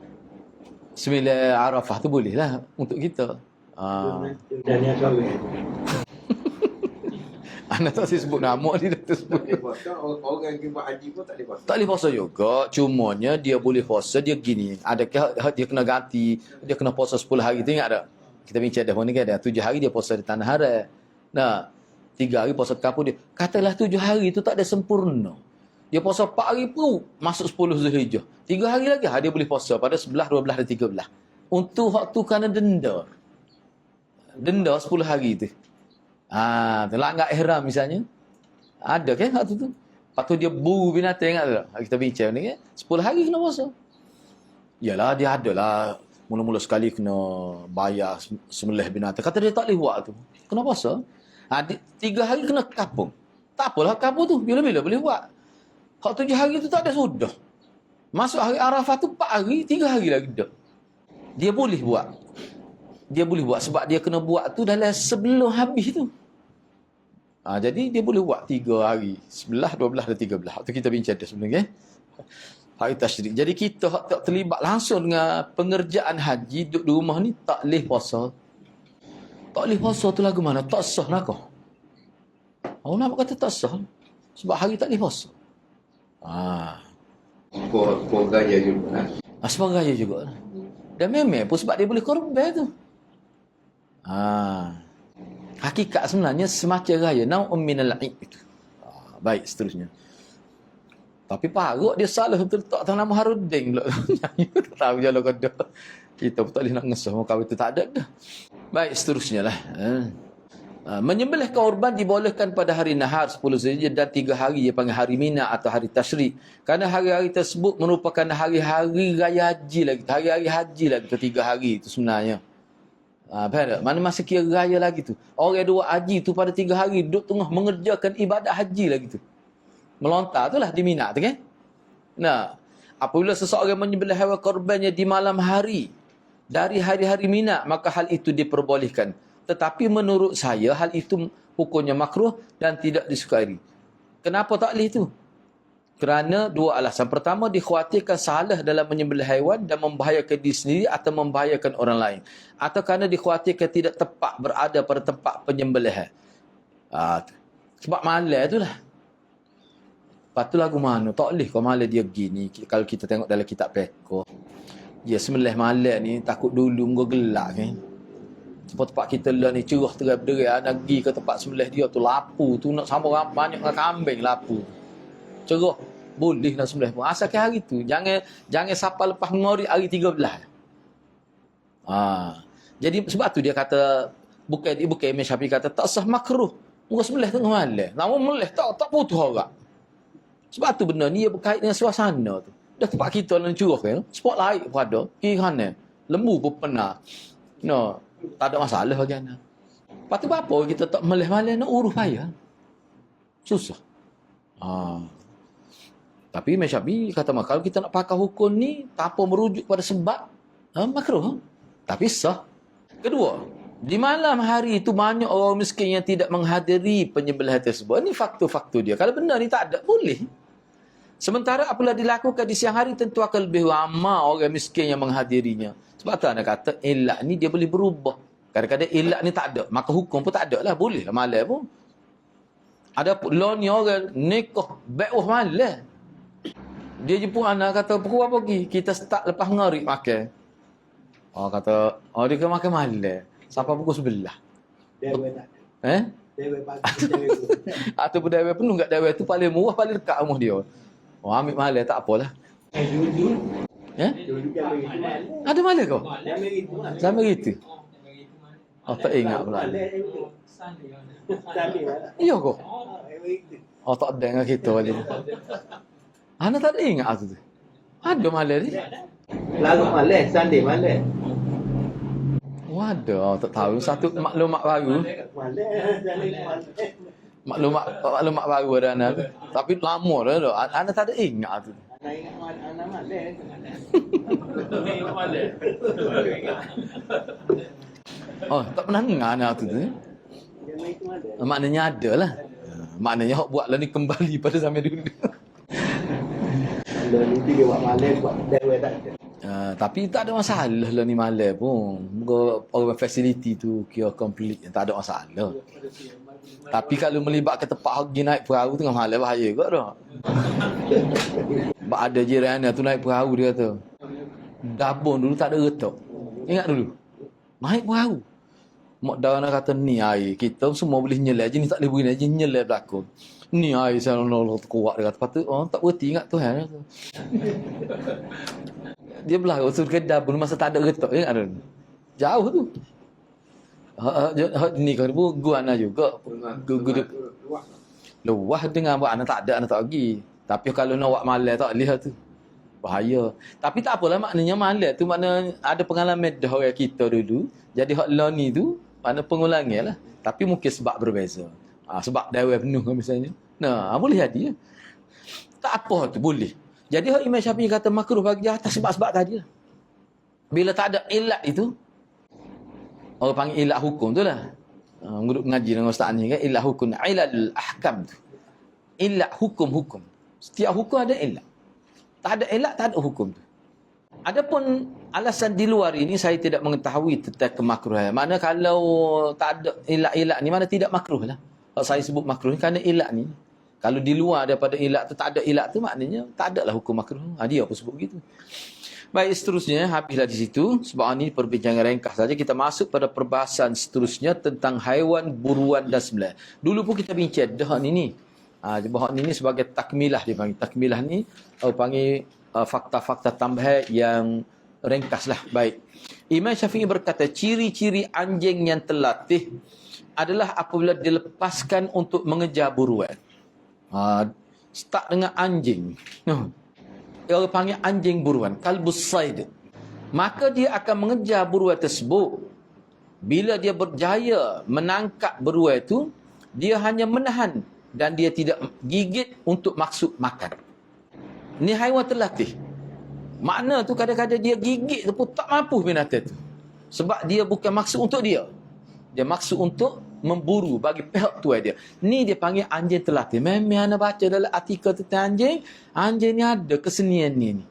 9 Arafah tu boleh lah untuk kita. Dan yang kahwin. Anak tak saya sebut nama dia dah tersebut. Orang yang buat haji pun tak boleh puasa. Tak boleh puasa juga. Cumanya dia boleh puasa, dia gini. Adakah dia kena ganti, dia kena puasa 10 hari tu, ingat tak? Kita bincang dah ni kan, 7 hari dia puasa di tanah haram. 3 hari puasa kampung dia. Katalah 7 hari tu tak ada sempurna. Dia puasa 4 hari pun masuk 10 Zulhijjah. 3 hari lagi dia boleh puasa pada 11, 12 dan 13. Untuk waktu kerana denda. Denda 10 hari tu. Terlanggar ihram misalnya. Ada kan waktu tu? Lepas tu dia buru binatang, ingat tak? Kita bincang ni kan. 10 hari kena puasa. Yalah, dia adalah mula-mula sekali kena bayar sembelih binatang. Kata dia tak boleh buat tu. Kena puasa. 3 hari kena kapung. Tak apalah kapung tu. Bila-bila boleh buat. Hak 7 hari tu tak ada sudah. Masuk hari Arafah tu 4 hari, 3 hari lagi dah. Dia boleh buat. Dia boleh buat sebab dia kena buat tu dalam sebelum habis tu. Jadi dia boleh buat 3 hari. 11, 12 dan 13. Waktu kita bincang dah sebenarnya. Hari tasyrik. Jadi kita tak terlibat langsung dengan pengerjaan haji, duduk di rumah ni tak boleh puasa. Tak boleh puasa tu lagu mana? Tak sah lah kau. Orang nak kata tak sah. Sebab hari tak boleh puasa. Kau gaya juga. Sebab gaya juga. Dan memang pun sebab dia boleh korban tu. Hakikat sebenarnya semacam raya. Na'um minal id itu. Baik, seterusnya. Tapi paruk dia salah betul tak tahu nama Harudin pula. Tak tahu jalan kena. Kita pun tak boleh nak ngesah kau itu tak ada dah. Baik, seterusnya lah. Menyembelih korban dibolehkan pada hari nahar 10 Zulhijjah dan 3 hari dia panggil hari Mina atau hari Tasyrik. Kerana hari-hari tersebut merupakan hari-hari raya haji lagi. Hari-hari haji lagi ketiga hari itu sebenarnya. Faham tak? Mana masa kira raya lagi tu. Orang yang buat haji tu pada 3 hari duduk tengah mengerjakan ibadat haji lagi tu. Melontar tu lah di Mina tu kan. Nah, apabila seseorang menyembelih haiwan korbannya di malam hari dari hari-hari Mina, maka hal itu diperbolehkan. Tetapi menurut saya hal itu hukumnya makruh dan tidak disukai. Kenapa tak boleh tu? Kerana dua alasan. Pertama, dikhawatirkan salah dalam menyembelih haiwan dan membahayakan diri sendiri atau membahayakan orang lain. Atau kerana dikhawatirkan tidak tepat berada pada tempat penyembelihan. Sebab malam tu lah. Lepas tu lagu mana? Tak boleh kau malam dia gini. Kalau kita tengok dalam kitab Peko. Ya, sembelih malam ni takut dulu kau gelak kan. Sebab tempat kita lah ni cerah terang-terang. Nak pergi ke tempat sembelih dia tu lapu tu. Nak sama banyak kambing lapu. Cerah. Boleh nak sembelih pun. Asalkan hari tu. Jangan sampai lepas ngori hari 13. Jadi sebab tu dia kata. Bukan Imam Syafi'i kata tak sah makruh. Muka sembelih tengah malam. Namun melih tak putus orang. Sebab tu benda ni dia berkait dengan suasana tu. Dah tempat kita nak curah kan. Spotlight pun ada. Kiri kanan. Lembu pun pernah. No, tak ada masalah bagian. Lepas tu apa kita tak melih-malih nak urus payah. Susah. Tapi Imam Syafi'i kata kalau kita nak pakai hukum ni tanpa merujuk pada sebab makruh. Tapi sah. Kedua, di malam hari itu banyak orang miskin yang tidak menghadiri penyembelihan tersebut. Ini faktor-faktor dia. Kalau benda ni tak ada, boleh. Sementara apabila dilakukan di siang hari tentu akan lebih ramai orang miskin yang menghadirinya. Sebab tu anda kata ilak ni dia boleh berubah. Kadang-kadang ilak ni tak ada, maka hukum pun tak ada lah. Boleh lah malam pun. Ada pun law ni orang nikah bai'ah malam. Dia jemput anak kata pukul apa pergi? Kita start lepas ngari makan. Kata dia kena makan malam. Sampai pukul 11. Dewan tak ada. Dewan pagi, dewan tu. Ataupun dewan penuh kat dewan tu paling murah, paling dekat rumah dia. Ambil malam tak apalah. Dulu Dulu zaman itu malam. Ada malam kau? Zaman itu malam. Zaman itu? Tak ingat pula. Tadi malam. Iya kau? Zaman itu. Tak ada dengan kita balik. Anda tak ada ingat tu? Ada malam ni? Lalu malam, Sunday malam. Waduh, tak tahu. Satu maklumat baru. Malam, Sunday malam. Maklumat baru ada anak. Tapi lama dah. Anda tak ada ingat tu. Anak ingat anak malam. Tak pernah dengar anak tu. Zaman itu malam. Maknanya ada lah. Maknanya awak buatlah ni kembali pada zaman dulu. Kalau nanti dia buat malam, buat dewan tak ada. Tapi tak ada masalah lah ni malam pun. Moga orang fasiliti tu kira complete. Tak ada masalah. Tapi kalau melibatkan tempat pergi naik perahu tengah malam bahaya kot dah. Sebab ada jiran tu naik perahu dia kata. Gabung dulu tak ada retak. Ingat dulu. Naik perahu. Mak Dawana kata ni air. Kita semua boleh nyelai je ni tak boleh begini je nyelai belakang. Ni air saya Allah kuat dia kata. Lepas tu tak berhenti ingat Tuhan. Dia berlaku tu kedai pun masa tak ada retak. Ingat dulu. Jauh tu. Ni kan gua anak juga. Gua luah dengan buat anak tak ada anak tak pergi. Tapi kalau nak buat malam tak lihat tu. Bahaya. Tapi tak apalah maknanya malam tu makna ada pengalaman dah orang kita dulu. Jadi hak law ni tu makna pengulangan lah. Tapi mungkin sebab berbeza. Sebab dewan penuh misalnya. Boleh jadi. Tak apa tu boleh. Jadi hak Imam Syafi'i kata makruh bagi atas sebab-sebab tadi lah. Bila tak ada ilat itu, orang panggil ilat hukum tu lah. Guru mengaji dengan ustaz ni kan, ilat hukum, ilal ahkam tu. Ilat hukum-hukum. Setiap hukum ada ilat. Tak ada ilat, tak ada hukum tu. Adapun alasan di luar ini saya tidak mengetahui tentang kemakruhan. Mana kalau tak ada ilat-ilat ni mana tidak makruh lah. Kalau saya sebut makruh ni kerana ilat ni. Kalau di luar daripada ilat tu tak ada ilat tu maknanya tak ada lah hukum makruh. Dia apa sebut begitu. Baik, seterusnya habislah di situ. Sebab ini perbincangan ringkas saja. Kita masuk pada perbahasan seterusnya tentang haiwan, buruan dan sembelih. Dulu pun kita bincang dah ni. Bahawa ni sebagai takmilah dia panggil. Takmilah ni panggil fakta-fakta tambahan yang ringkas lah. Baik. Imam Syafi'i berkata, ciri-ciri anjing yang terlatih adalah apabila dilepaskan untuk mengejar buruan. Start dengan anjing. Dia panggil anjing buruan. Kalbus said. Maka dia akan mengejar buruan tersebut. Bila dia berjaya menangkap beruai itu, dia hanya menahan dan dia tidak gigit untuk maksud makan. Ini haiwan terlatih. Makna tu kadang-kadang dia gigit tu pun tak mampu binatang tu. Sebab dia bukan maksud untuk dia. Dia maksud untuk memburu bagi pihak tuan dia. Ni dia panggil anjing terlatih. Memang anda baca dalam artikel tentang anjing. Anjing ni ada kesenian ni.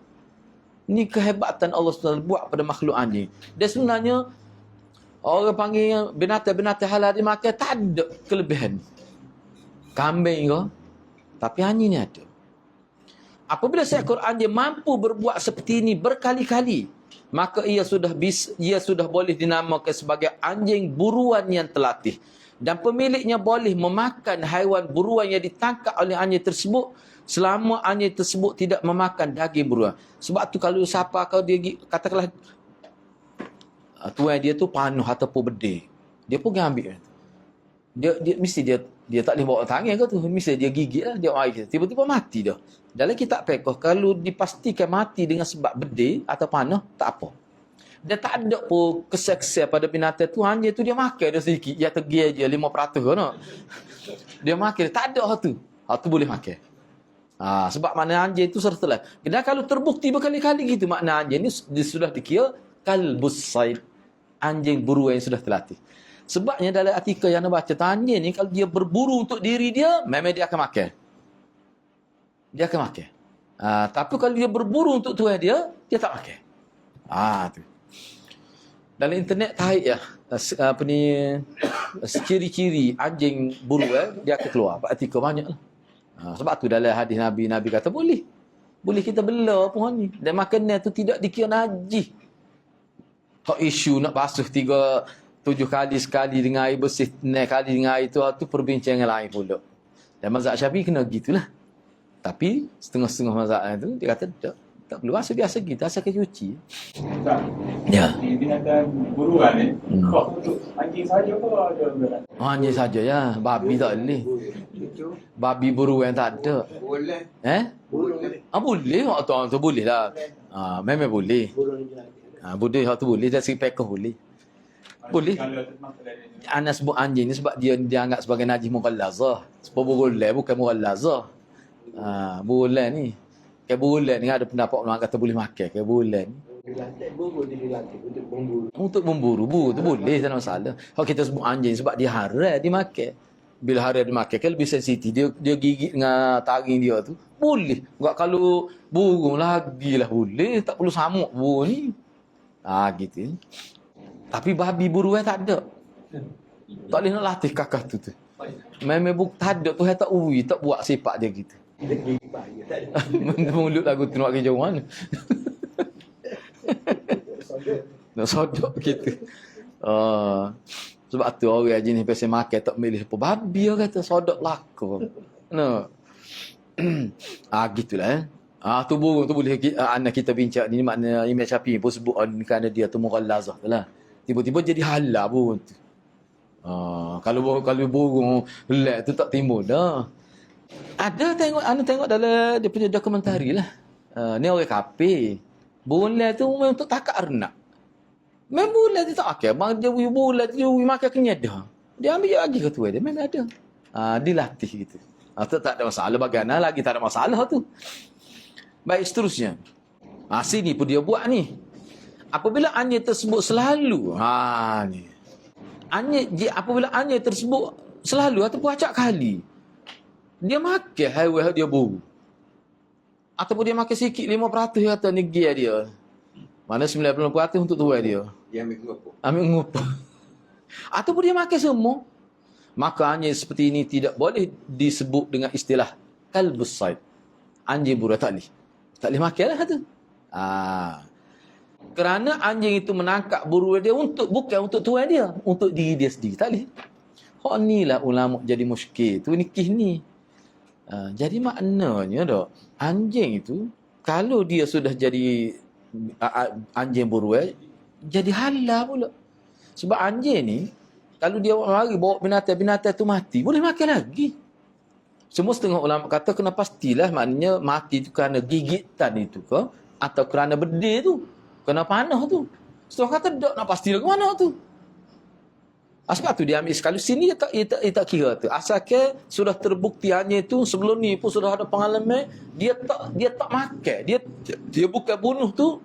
Ni kehebatan Allah SWT buat pada makhluk anjing. Dia sebenarnya orang panggil binatang-binatang halal dimakan tak ada kelebihan. Kambing ke, tapi anjing ni ada. Apabila seekor anjing mampu berbuat seperti ini berkali-kali, maka ia sudah boleh dinamakan sebagai anjing buruan yang terlatih. Dan pemiliknya boleh memakan haiwan buruan yang ditangkap oleh anjing tersebut selama anjing tersebut tidak memakan daging buruan. Sebab tu kalau siapa kau dia katakanlah tuan dia tu panuh ataupun bedil, dia pun ambil. Dia mesti dia tak boleh bawa tangan ke tu, mesti dia gigit lah, dia air tiba-tiba mati dah. Dalam kitab fiqh kalau dipastikan mati dengan sebab bedil atau panuh, tak apa. Dia tak ada pun keseksa pada binatang tu, anjing tu dia makan dah sedikit, dia tergi aja 5% ke no. Dia makan, tak ada hal tu. Hal tu boleh makan. Sebab makna anjing tu sertalah. Dan kalau terbukti berkali-kali gitu, makna anjing ni sudah dikira kalbus said, anjing buruan yang sudah terlatih. Sebabnya dalam artikel yang anda baca, anjing ni kalau dia berburu untuk diri dia, memang dia akan makan. Dia akan makan. Tapi kalau dia berburu untuk tuan dia tak makan. Tu. Dalam internet tarik ya, ciri-ciri anjing buruan dia akan keluar. Artikel banyak lah. Sebab tu dalam hadis Nabi kata boleh kita bela pun ni. Dan makanan tu tidak dikira najis. Tak isu nak basuh 7 kali sekali dengan air bersih, 6 kali dengan air tu perbincangan lain pula. Dan mazhab Syafi'i kena gitulah. Tapi setengah-setengah mazhab tu dia kata tak perlu basuh, biasa kita asalkan cuci. Tak. Ya. Binatang buruan ni, kau untuk anjing saja ke ada berat? Anjing saja ya, babi tak boleh. Babi buruan tak ada. Boleh. Boleh. Boleh, tu boleh lah. Memang boleh. Boleh, hak tu boleh, dari segi fiqh boleh. Boleh. Anas sebut anjing ni sebab dia anggap sebagai najis mughallazah. Sebab burulan bukan mughallazah. Burulan ni. Kayak burulan ni ada pendapat orang kata boleh makan kayak burulan ni. Untuk memburu. Tu boleh, tak ada masalah. Kalau kita sebut anjing sebab dia haram dimakan. Bila haram dimakan kan lebih sensitif. Dia gigit dengan taring dia tu. Boleh. Enggak kalau burung lagi lah boleh. Tak perlu samuk burung ni. Gitu. Tapi babi buruan tak ada. Tak boleh nak latih kakak tu. Memang tak ada tu, tak ui, tak buat sifat dia gitu. Mulut lagu tu nak kerja mana. Nak sodok gitu. Sebab tu orang jenis pasal makan tak milih apa. Babi orang kata sodok laku. No. Gitulah. Tu burung tu boleh anak kita bincang ni, makna Imam Syafi'i pun sebut kerana dia tu mughallazah tu lah. Tiba-tiba jadi halal burung tu. Kalau burung lek tu tak timbul dah. Ada tengok dalam dia punya dokumentari lah. Ni orang kafir. Burung lek tu memang untuk takak arnak. Memang burung lek tu tak makan. Bang dia burung lek tu makan kenyat dah. Dia ambil lagi ke tu dia memang ada. Dilatih gitu. Tu tak ada masalah, bagaimana lagi tak ada masalah tu. Baik, seterusnya. Sini pun dia buat ni. Apabila anjing tersebut selalu, ni. Apabila anjing tersebut selalu ataupun acak kali, dia makan haiwan dia buru. Ataupun dia makan sikit 5% atau negeri dia. Mana 90% untuk tuan dia. Dia ambil ngupuk. Ambil ngupuk. Ataupun dia makan semua. Maka anjing seperti ini tidak boleh disebut dengan istilah kalbus said. Anjing buruan tak boleh. Tak boleh makan lah tu. Kerana anjing itu menangkap buruan dia bukan untuk tuan dia, untuk diri dia sendiri. Tak boleh. Hak ni lah ulama jadi muskil. Tu nikih ni. Jadi maknanya dok, anjing itu kalau dia sudah jadi anjing buruan, jadi halal pula. Sebab anjing ni kalau dia lari bawa binatang-binatang tu mati, boleh makan lagi. Semua setengah ulama kata kena pastilah, maknanya mati tu kerana gigitan itu ke atau kerana bedil tu, kena panah tu. Setengah kata tak nak pasti ke mana tu. Sebab tu dia ambil sekali sini dia tak kira tu. Asalkan sudah terbukti anjing tu sebelum ni pun sudah ada pengalaman, dia tak makan. Dia bukan bunuh tu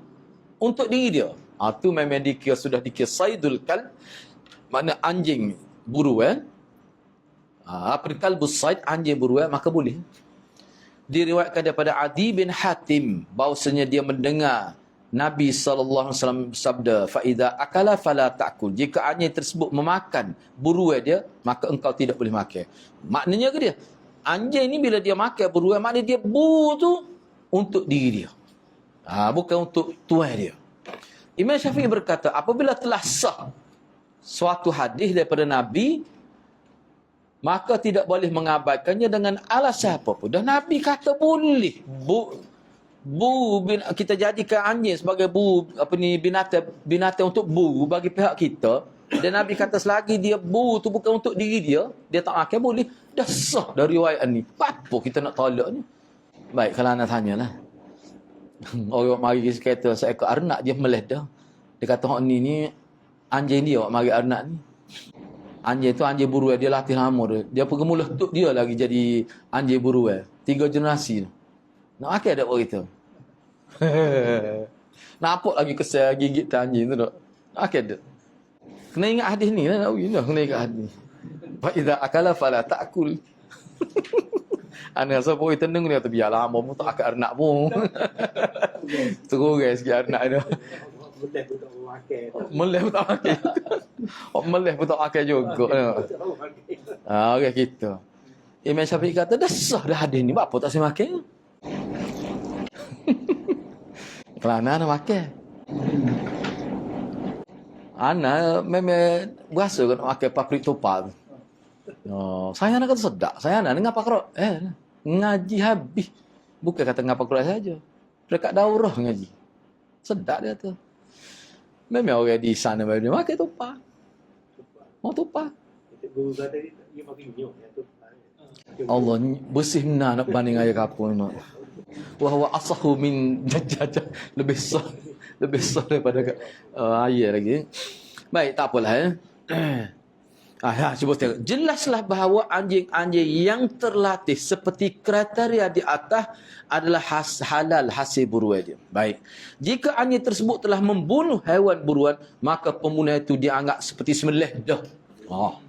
untuk diri dia. Tu memang dikira sudah dikira saidul kalb, makna anjing buruan. Apa kalbus said, anjing buruan, maka boleh. Diriwayatkan daripada Adi bin Hatim bahawasanya dia mendengar Nabi SAW bersabda, "Fa'idha akala fala ta'kul." Jika anjing tersebut memakan buruan dia, maka engkau tidak boleh makan. Maknanya ke dia? Anjing ni bila dia makan buruan, maknanya dia tu untuk diri dia. Bukan untuk tuan dia. Imam Syafi'i berkata, apabila telah sah suatu hadis daripada Nabi, maka tidak boleh mengabaikannya dengan alasan apa pun. Dan Nabi kata boleh. Kita jadikan anjing sebagai binatang untuk bagi pihak kita, dan Nabi kata selagi dia tu bukan untuk diri dia tak makan, boleh. Dah sah dari riwayat ni. Apa kita nak tolak ni? Baik, kalau anda tanyalah. Orang mari kata seekor arnak dia meleh dah. Dia kata hak ni anjing dia mari arnak ni. Anjing tu anjing buruan, dia latih lama dia. Dia pergi mula tuk dia lagi jadi anjing buruan. 3 generasi tu. Nak makan tak orang kita? Nampak lagi kesal gigit anjing tu tak? Nak makan tak? Kena ingat hadis ni lah. Kena ingat hadis ni. Fa'idha akala fala ta'kul. Anak rasa pun tenung dia tu, biarlah hamba pun tak akal arnak pun. Terus guys sikit arnak dia. Meleh pun tak makan. Meleh pun tak makan juga. Okey kita. Imam Syafi'i kata dah sah dah hadis ni, apa tak saya makan? Kelana nak makan. Anak memang biasa kan makan paprik topa tu. Saya nak kata sedap. Saya nak ngapa kerok? Ngaji habis. Bukan kata ngapa kerok saja. Dekat daurah ngaji. Sedap dia tu. Memang orang di sana dia makan topa. Mau topa. Guru kata dia makan nyok ya topa. Allah bersih benar nak banding ayat kapur ni. Wahwa asahu min jajah. Lebih sah daripada ayat lagi. Baik, tak apalah cuba tengok. Jelaslah bahawa anjing-anjing yang terlatih seperti kriteria di atas adalah halal hasil buruan dia. Baik. Jika anjing tersebut telah membunuh haiwan buruan, maka pembunuhan itu dianggap seperti sembelih dah.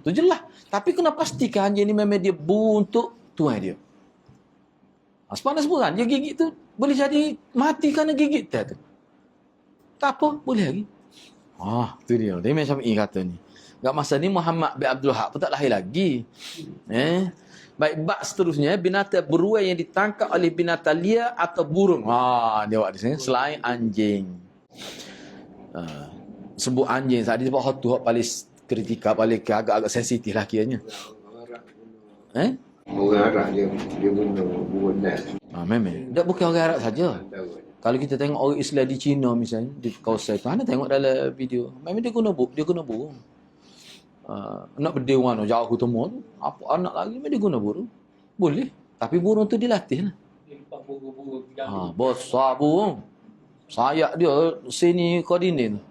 Tu jelas. Tapi kena pastikan anjing ni memang dia untuk tuan dia. Sepanas bukan, dia gigit tu boleh jadi mati kerana gigit dia tu. Tak apa, boleh lagi. Tu dia. Dia macam ini kata ni. Kat masa ni Muhammad bin Abdul Wahab pun tak lahir lagi. Baik, bab seterusnya, binatang beruang yang ditangkap oleh binatang liar atau burung. Dia buat di sini selain anjing. Sebut anjing tadi sebab hot tu hot paling kritikal, paling agak-agak sensitif lah kiranya. Orang Arab dia bunuh buruan. Memang. Dia bukan orang Arab saja. Kalau kita tengok orang Islam di China misalnya, di kawasan itu, anda tengok dalam video, memang dia guna burung. Nak berdewan jauh ketemu tu, apa anak lagi dia guna burung. Boleh, tapi burung tu dilatih lah. Besar burung. Sayap dia sini koordinat tu.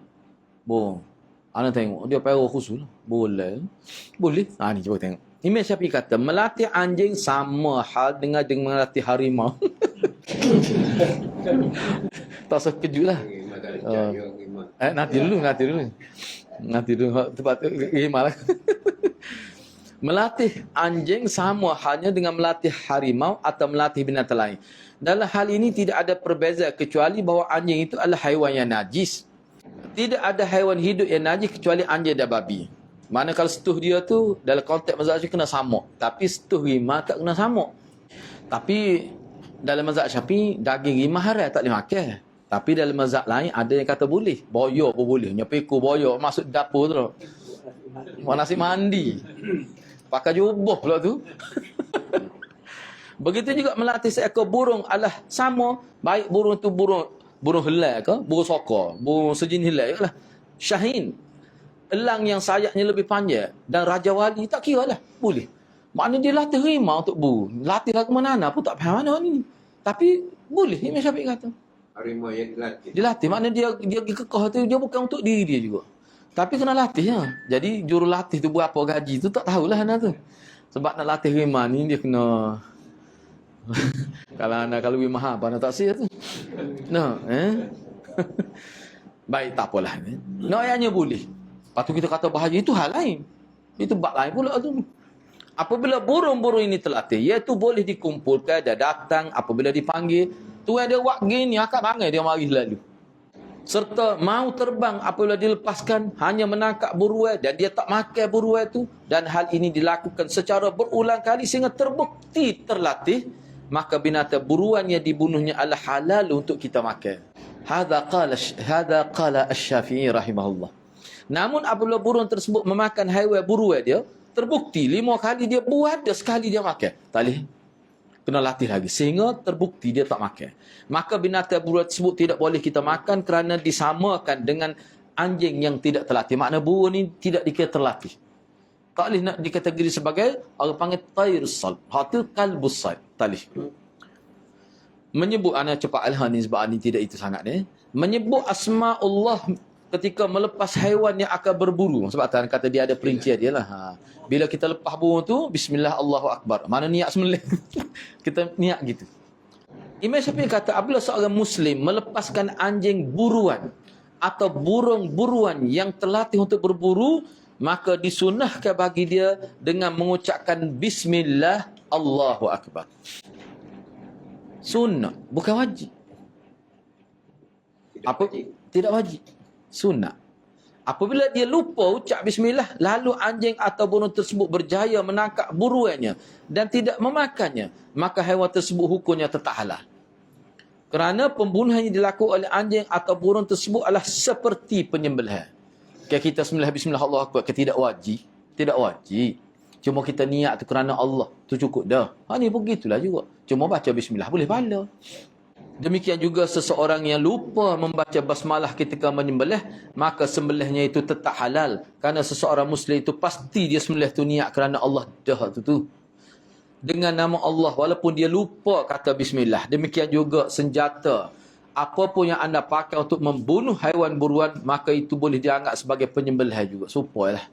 Burung. Anda tengok dia perah khusus lah. Boleh. Ni cuba tengok. Imam Syafi'i kata melatih anjing sama hal dengan melatih harimau. Tak sekejut lah. Nanti dulu tempat rimal. Melatih anjing sama halnya dengan melatih harimau atau melatih binatang lain. Dalam hal ini tidak ada perbezaan kecuali bahawa anjing itu adalah haiwan yang najis. Tidak ada haiwan hidup yang najis kecuali anjing dan babi. Mana kalau setuh dia tu dalam konteks mazhab Syafi'i kena samuk, tapi setuh rimah tak kena samuk. Tapi dalam mazhab Syafi'i daging rimah haram tak boleh makan. Tapi dalam mazhab lain ada yang kata boleh. Boyok pun boleh. Nyepeko boyok masuk dapur tu. Nasi mandi. Pakai jubah pula tu. Begitu juga melatih seekor burung adalah sama. Baik burung tu burung helai ke, burung sokor, burung sejenis helai lah. Syahin. Elang yang sayapnya lebih panjang dan Raja Wali tak kira lah. Boleh. Maknanya dia latih rimau untuk burung. Latih lah ke mana pun tak faham mana ni. Tapi boleh, Imam Syafi'i kata. Harimau yang dilatih. Dia latih, maknanya dia kekeh tu, dia bukan untuk diri dia juga. Tapi kena latih ya. Jadi jurulatih tu berapa gaji tu tak tahulah anak tu. Sebab nak latih rimau ni dia kena kalau lebih mahal apa nak taksir tu. Nah, baik tak apalah. Nak ayatnya boleh. Lepas tu kita kata bahagia itu hal lain. Itu bab lain pula tu. Apabila burung-burung ini terlatih, iaitu boleh dikumpulkan, dia datang apabila dipanggil, tu ada wak gini akak bangai dia mari lalu. Serta mau terbang apabila dilepaskan hanya menangkap buruan dan dia tak makan buruan tu, dan hal ini dilakukan secara berulang kali sehingga terbukti terlatih, maka binatang buruan yang dibunuhnya adalah halal untuk kita makan. Hadza qala Asy-Syafi'i rahimahullah. Namun apabila burung tersebut memakan haiwan buruan dia, terbukti 5 kali dia buat, sekali dia makan. Tak boleh. Kena latih lagi. Sehingga terbukti dia tak makan. Maka binatang buruan tersebut tidak boleh kita makan kerana disamakan dengan anjing yang tidak terlatih. Makna burung ni tidak dikira terlatih. Tak boleh nak dikategori sebagai, orang panggil tairus sal. Hati kalbus sal. Tak boleh. Menyebut, anak cepat alhan ni sebab ni tidak itu sangat ni. Menyebut asma Allah ketika melepas haiwan yang akan berburu. Sebab Tuhan kata dia ada perincian dia lah. Bila kita lepas burung tu, Bismillah Allahu Akbar. Mana niat sembelih? Kita niat gitu. Imam Syafi'i kata, apabila seorang Muslim melepaskan anjing buruan atau burung buruan yang terlatih untuk berburu, maka disunahkan bagi dia dengan mengucapkan Bismillah Allahu Akbar. Sunnah, bukan wajib. Tidak wajib. Sunnah. Apabila dia lupa ucap bismillah, lalu anjing atau burung tersebut berjaya menangkap buruannya dan tidak memakannya, maka haiwan tersebut hukumnya tetap halal. Kerana pembunuhan yang dilakukan oleh anjing atau burung tersebut adalah seperti penyembelihan. Kita sembelih bismillah Allahu Akbar, tidak wajib. Tidak wajib. Cuma kita niat tu kerana Allah, tu cukup dah. Ni begitulah juga. Cuma baca bismillah boleh pahala. Demikian juga seseorang yang lupa membaca basmalah ketika menyembelih, maka sembelihnya itu tetap halal. Kerana seseorang Muslim itu pasti dia sembelih tu niat kerana Allah dah tu. Dengan nama Allah, walaupun dia lupa kata bismillah. Demikian juga senjata. Apapun yang anda pakai untuk membunuh haiwan buruan, maka itu boleh dianggap sebagai penyembelihan juga. Supaya lah.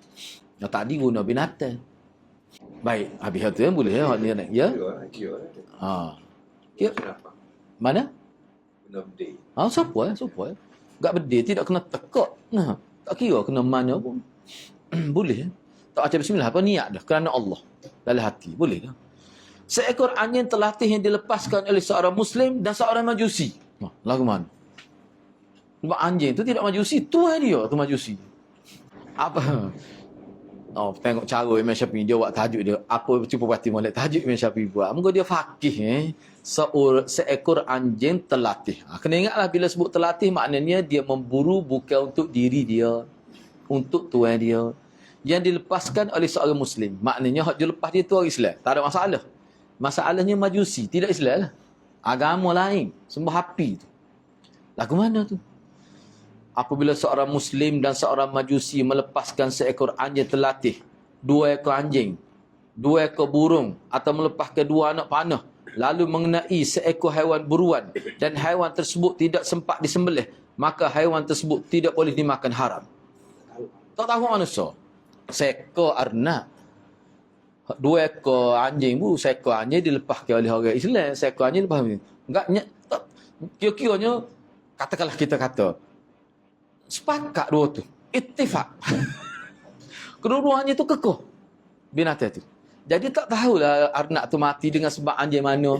Yang tadi guna binatang. Baik, habis itu boleh ya? Ya? Ya? Mana? Kena bedil. Siapa? Gak bedil, tidak kena tekak. Nah, tak kira kena mana pun. Boleh. Tak baca bismillah, apa niat dah. Kerana Allah. Dalam hati. Boleh dah. Seekor anjing terlatih yang dilepaskan oleh seorang Muslim dan seorang Majusi. Lagu mana? Sebab anjing tu tidak Majusi. Tuhan dia tu Majusi. Apa? Tengok cara Imam Syafi'i dia buat tajuk dia. Apa cuba perhati molek tajuk Imam Syafi'i buat. Moga dia faqih seekor anjing terlatih. Kena ingatlah bila sebut terlatih maknanya dia memburu bukan untuk diri dia, untuk tuan dia. Yang dilepaskan oleh seorang Muslim. Maknanya hak dia lepas dia tu orang Islam. Tak ada masalah. Masalahnya Majusi, tidak Islam lah. Agama lain, sembah api tu. Lagu mana tu? Apabila seorang Muslim dan seorang Majusi melepaskan seekor anjing terlatih, 2 ekor anjing, 2 ekor burung, atau melepaskan 2 anak panah, lalu mengenai seekor haiwan buruan, dan haiwan tersebut tidak sempat disembelih, maka haiwan tersebut tidak boleh dimakan haram. Tak tahu manusia. Seekor arnab, 2 ekor anjing bu, seekor anjing dilepaskan oleh orang Islam, seekor anjing lepas ni. Enggaknya, tak, kira-kiranya, katakanlah kita kata, sepakat dua tu. Ittifaq. Kedua-duanya tu kekeh binatang tu. Jadi tak tahulah arnab tu mati dengan sebab anjing mana.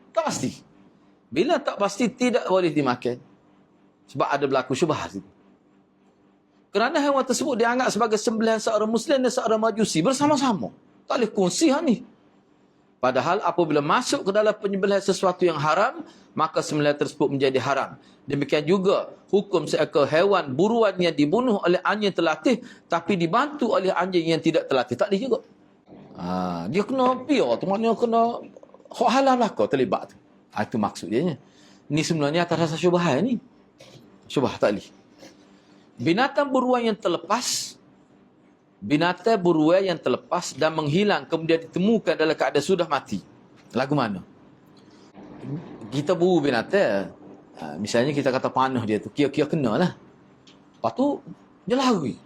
Tak pasti. Bila tak pasti, tidak boleh dimakan. Sebab ada berlaku syubhat itu. Kerana haiwan tersebut dianggap sebagai sembelihan seorang Muslim dan seorang Majusi bersama-sama. Tak boleh kongsi ni. Padahal apabila masuk ke dalam penyembelihan sesuatu yang haram, maka sembelihan tersebut menjadi haram. Demikian juga hukum seekor haiwan buruan yang dibunuh oleh anjing terlatih tapi dibantu oleh anjing yang tidak terlatih. Tak boleh juga. Dia kena biar tu, maknanya kena hak halal lah kau terlibat tu. Itu maksud dia. Ni sebenarnya atas rasa syubhat ni. Syubhat tak boleh. Binatang buruan yang terlepas dan menghilang kemudian ditemukan dalam keadaan sudah mati. Lagu mana? Kita buru binatang, misalnya kita kata panah dia tu, kira-kira kena lah. Lepas tu, dia lari.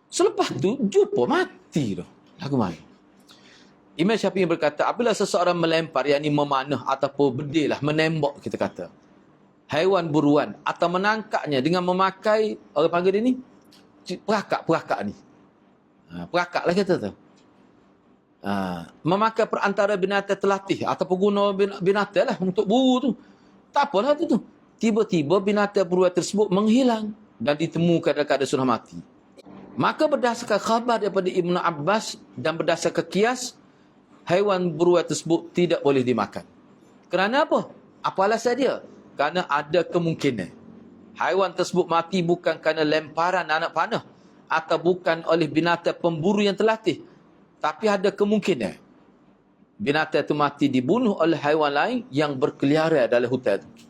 Selepas tu, jumpa mati dah. Lagu mana? Imam Syafi'i berkata, apabila seseorang melempar, yakni memanah ataupun bedil lah, menembak kita kata, haiwan buruan atau menangkapnya dengan memakai, orang panggil dia ni, perakak ni. Perakak lah kata tu. Memakai perantara binatang terlatih ataupun guna binatang lah untuk buru tu. Tak apalah tu. Tiba-tiba binatang buruan tersebut menghilang dan ditemukan dalam keadaan sudah mati. Maka berdasarkan khabar daripada Ibnu Abbas dan berdasarkan kias, haiwan buruan tersebut tidak boleh dimakan. Kerana apa? Apa alasan dia? Kerana ada kemungkinan haiwan tersebut mati bukan kerana lemparan anak panah atau bukan oleh binatang pemburu yang terlatih. Tapi ada kemungkinan binatang itu mati dibunuh oleh haiwan lain yang berkeliaran dalam hutan itu.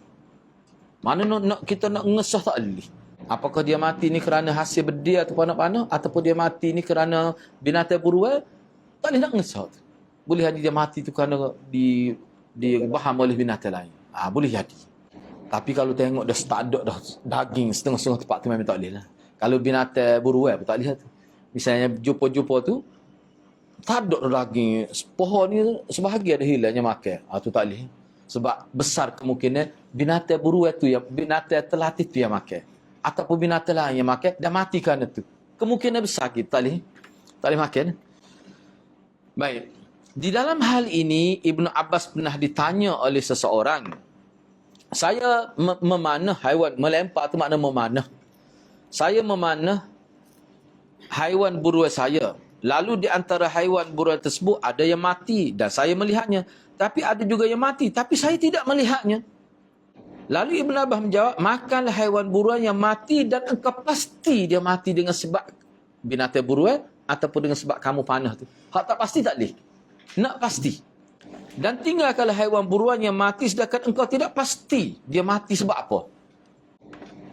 Mana kita nak ngesah tak boleh. Apakah dia mati ni kerana hasil bedil atau panah-panah, ataupun dia mati ni kerana binatang buruan, tak boleh nak ngesah. Boleh jadi dia mati tu kerana dibaham oleh binatang lain. Boleh jadi. Tapi kalau tengok dah start dah daging setengah-setengah tempat tu memang tak boleh lah. Kalau binatang buruan pun tak boleh tu. Misalnya jumpa-jumpa tu, tak ada daging. Pohon ni sebahagian dah hilangnya makan. Tu tak boleh. Sebab besar kemungkinan binatang buruan tu, yang binatang terlatih tu yang makan. Ataupun binatang lain yang makan, dah mati kerana tu. Kemungkinan besar kita tak boleh makan. Baik. Di dalam hal ini, Ibnu Abbas pernah ditanya oleh seseorang. Saya memanah haiwan, melempar tu makna memanah. Saya memanah haiwan buruan saya. Lalu di antara haiwan buruan tersebut ada yang mati dan saya melihatnya. Tapi ada juga yang mati, tapi saya tidak melihatnya. Lalu Ibn Abbas menjawab, makanlah haiwan buruan yang mati dan engkau pasti dia mati dengan sebab binatang buruan ataupun dengan sebab kamu panah tu. Hak tak pasti tak boleh. Nak pasti. Dan tinggalkanlah haiwan buruan yang mati sedangkan engkau tidak pasti dia mati sebab apa.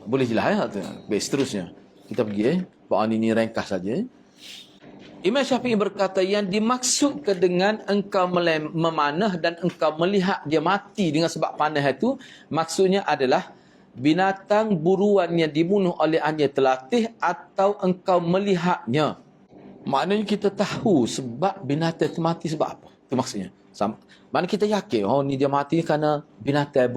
Boleh jelas tu. Baik, seterusnya. Kita pergi Pak ini ringkas saja. Imam Syafi'i berkata yang dimaksudkan dengan engkau memanah dan engkau melihat dia mati dengan sebab panah itu, maksudnya adalah binatang buruan yang dibunuh oleh ahli terlatih atau engkau melihatnya. Maknanya kita tahu sebab binatang itu mati sebab apa. Itu maksudnya. Mana kita yakin, ni dia mati kerana binatang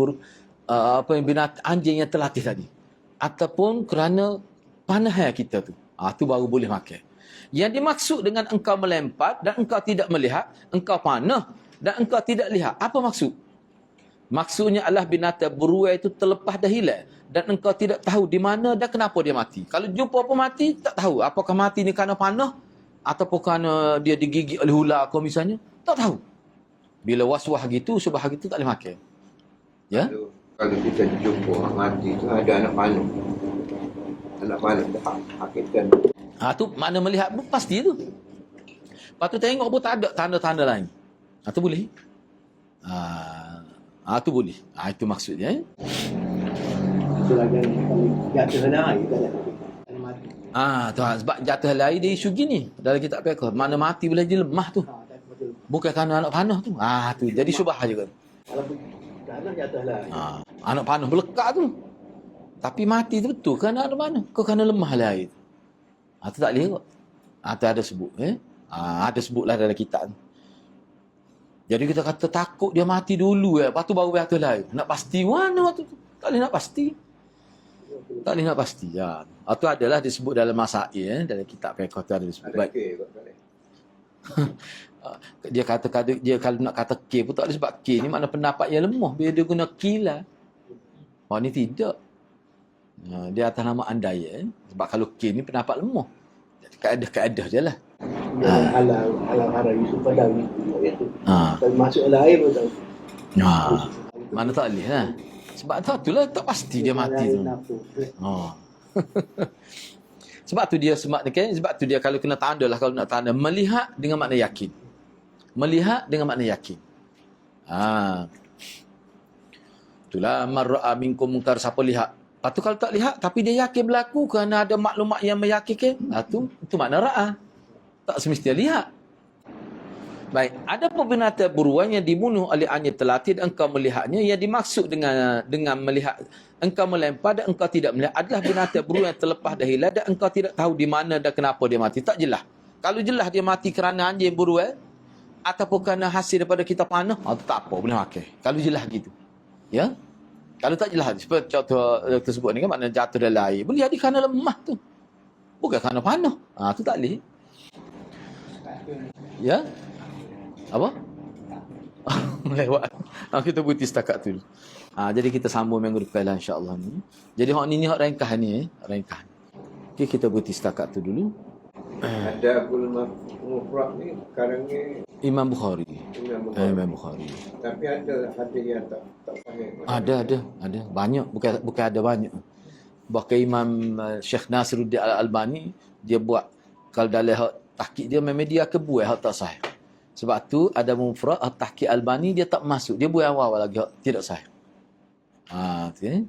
binatang anjing yang terlatih tadi. Ataupun kerana panah kita tu. Tu baru boleh makan. Yang dimaksud dengan engkau melempar dan engkau tidak melihat, engkau panah dan engkau tidak lihat. Apa maksud? Maksudnya adalah binatang buruan itu terlepas dah hilang dan engkau tidak tahu di mana dan kenapa dia mati. Kalau jumpa apa mati, tak tahu. Apakah mati ni kerana panah ataupun kerana dia digigit oleh ular atau misalnya. Tak tahu. Bila was-was gitu, subah gitu tak boleh makan. Ya? Kalau kita jumpa mati tu ada anak panah. Anak panah dah hakikat. Tu makna melihat pasti tu. Lepas tu tengok pun tak ada tanda-tanda lain. Tu boleh. Tu boleh. Itu maksudnya. Itu lagi jatuh air tak ada. Mati. Tu sebab jatuh air dia isu gini dalam kitab fiqh. Mana mati boleh jadi lemah tu. Bukan kerana anak panah tu. Tu jadi syubhah juga. Kalau kerana jatuh air. Anak panah melekat tu. Tapi mati tu betul kerana anak panah. Kau kerana lemah lah air tu. Tu tak boleh kot. Tu ada sebut. Ada sebutlah dalam kitab. Jadi kita kata takut dia mati dulu. Lepas tu baru jatuh lain. Nak pasti mana waktu tu? Tak boleh nak pasti. Tak boleh nak pasti. Tu adalah disebut dalam masail. Dalam kitab fiqh tu ada disebut. Baik. Dia kata dia kalau nak kata K pun tak boleh sebab K ni makna pendapat yang lemah. Bila dia guna kilah. Ni tidak. Dia atas nama andai. Sebab kalau K ni pendapat lemah. Jadi keadah-keadah je lah. Alam arah Yusuf Padawi. Kalau masuk dalam air pun tahu. Mana tak boleh lah. Sebab tu lah tak pasti dia mati tu. Sebab tu dia sebab tu dia kalau kena tanda lah, kalau nak tanda, melihat dengan makna yakin. Melihat dengan makna yakin. Itulah marra'a minkum munkar, siapa lihat. Lepas tu kalau tak lihat tapi dia yakin berlaku kerana ada maklumat yang meyakinkan, itu makna ra'a. Tak semestinya lihat. Baik, ada binatang buruan yang dibunuh oleh anyat telati dan engkau melihatnya, yang dimaksud dengan melihat engkau melempar dan engkau tidak melihat adalah binatang buruan yang terlepas dah hilang dan engkau tidak tahu di mana dan kenapa dia mati. Tak jelas. Kalau jelas dia mati kerana anjing buruan ataupun kerana hasil daripada kita panah, tak apa, boleh makan. Kalau jelas gitu. Ya? Kalau tak jelas, seperti contoh doktor sebut ni kan, maknanya jatuh dalam air. Boleh jadi kerana lemah tu. Bukan kerana panah. Tu tak boleh. Ya? Apa? Lewat. Kita berhenti setakat tu. Jadi kita sambung minggu depan lah, insya-Allah ni. Jadi hak ni hak ringkas ni, ringkas. Okey, kita berhenti setakat tu dulu. Ada Abdul Mufrad ni sekarang ni Imam Bukhari. Imam Bukhari. Tapi ada hadis yang tak sahih. Ada. Banyak, bukan ada banyak. Bahkan Imam Syekh Nasiruddin Al-Albani dia buat, kalau dalam hak tahqiq dia memang dia kebuat hak tak sahih. Sebab tu ada mufrad tahqiq Albani dia tak masuk. Dia buat awal lagi tidak sahih. Tu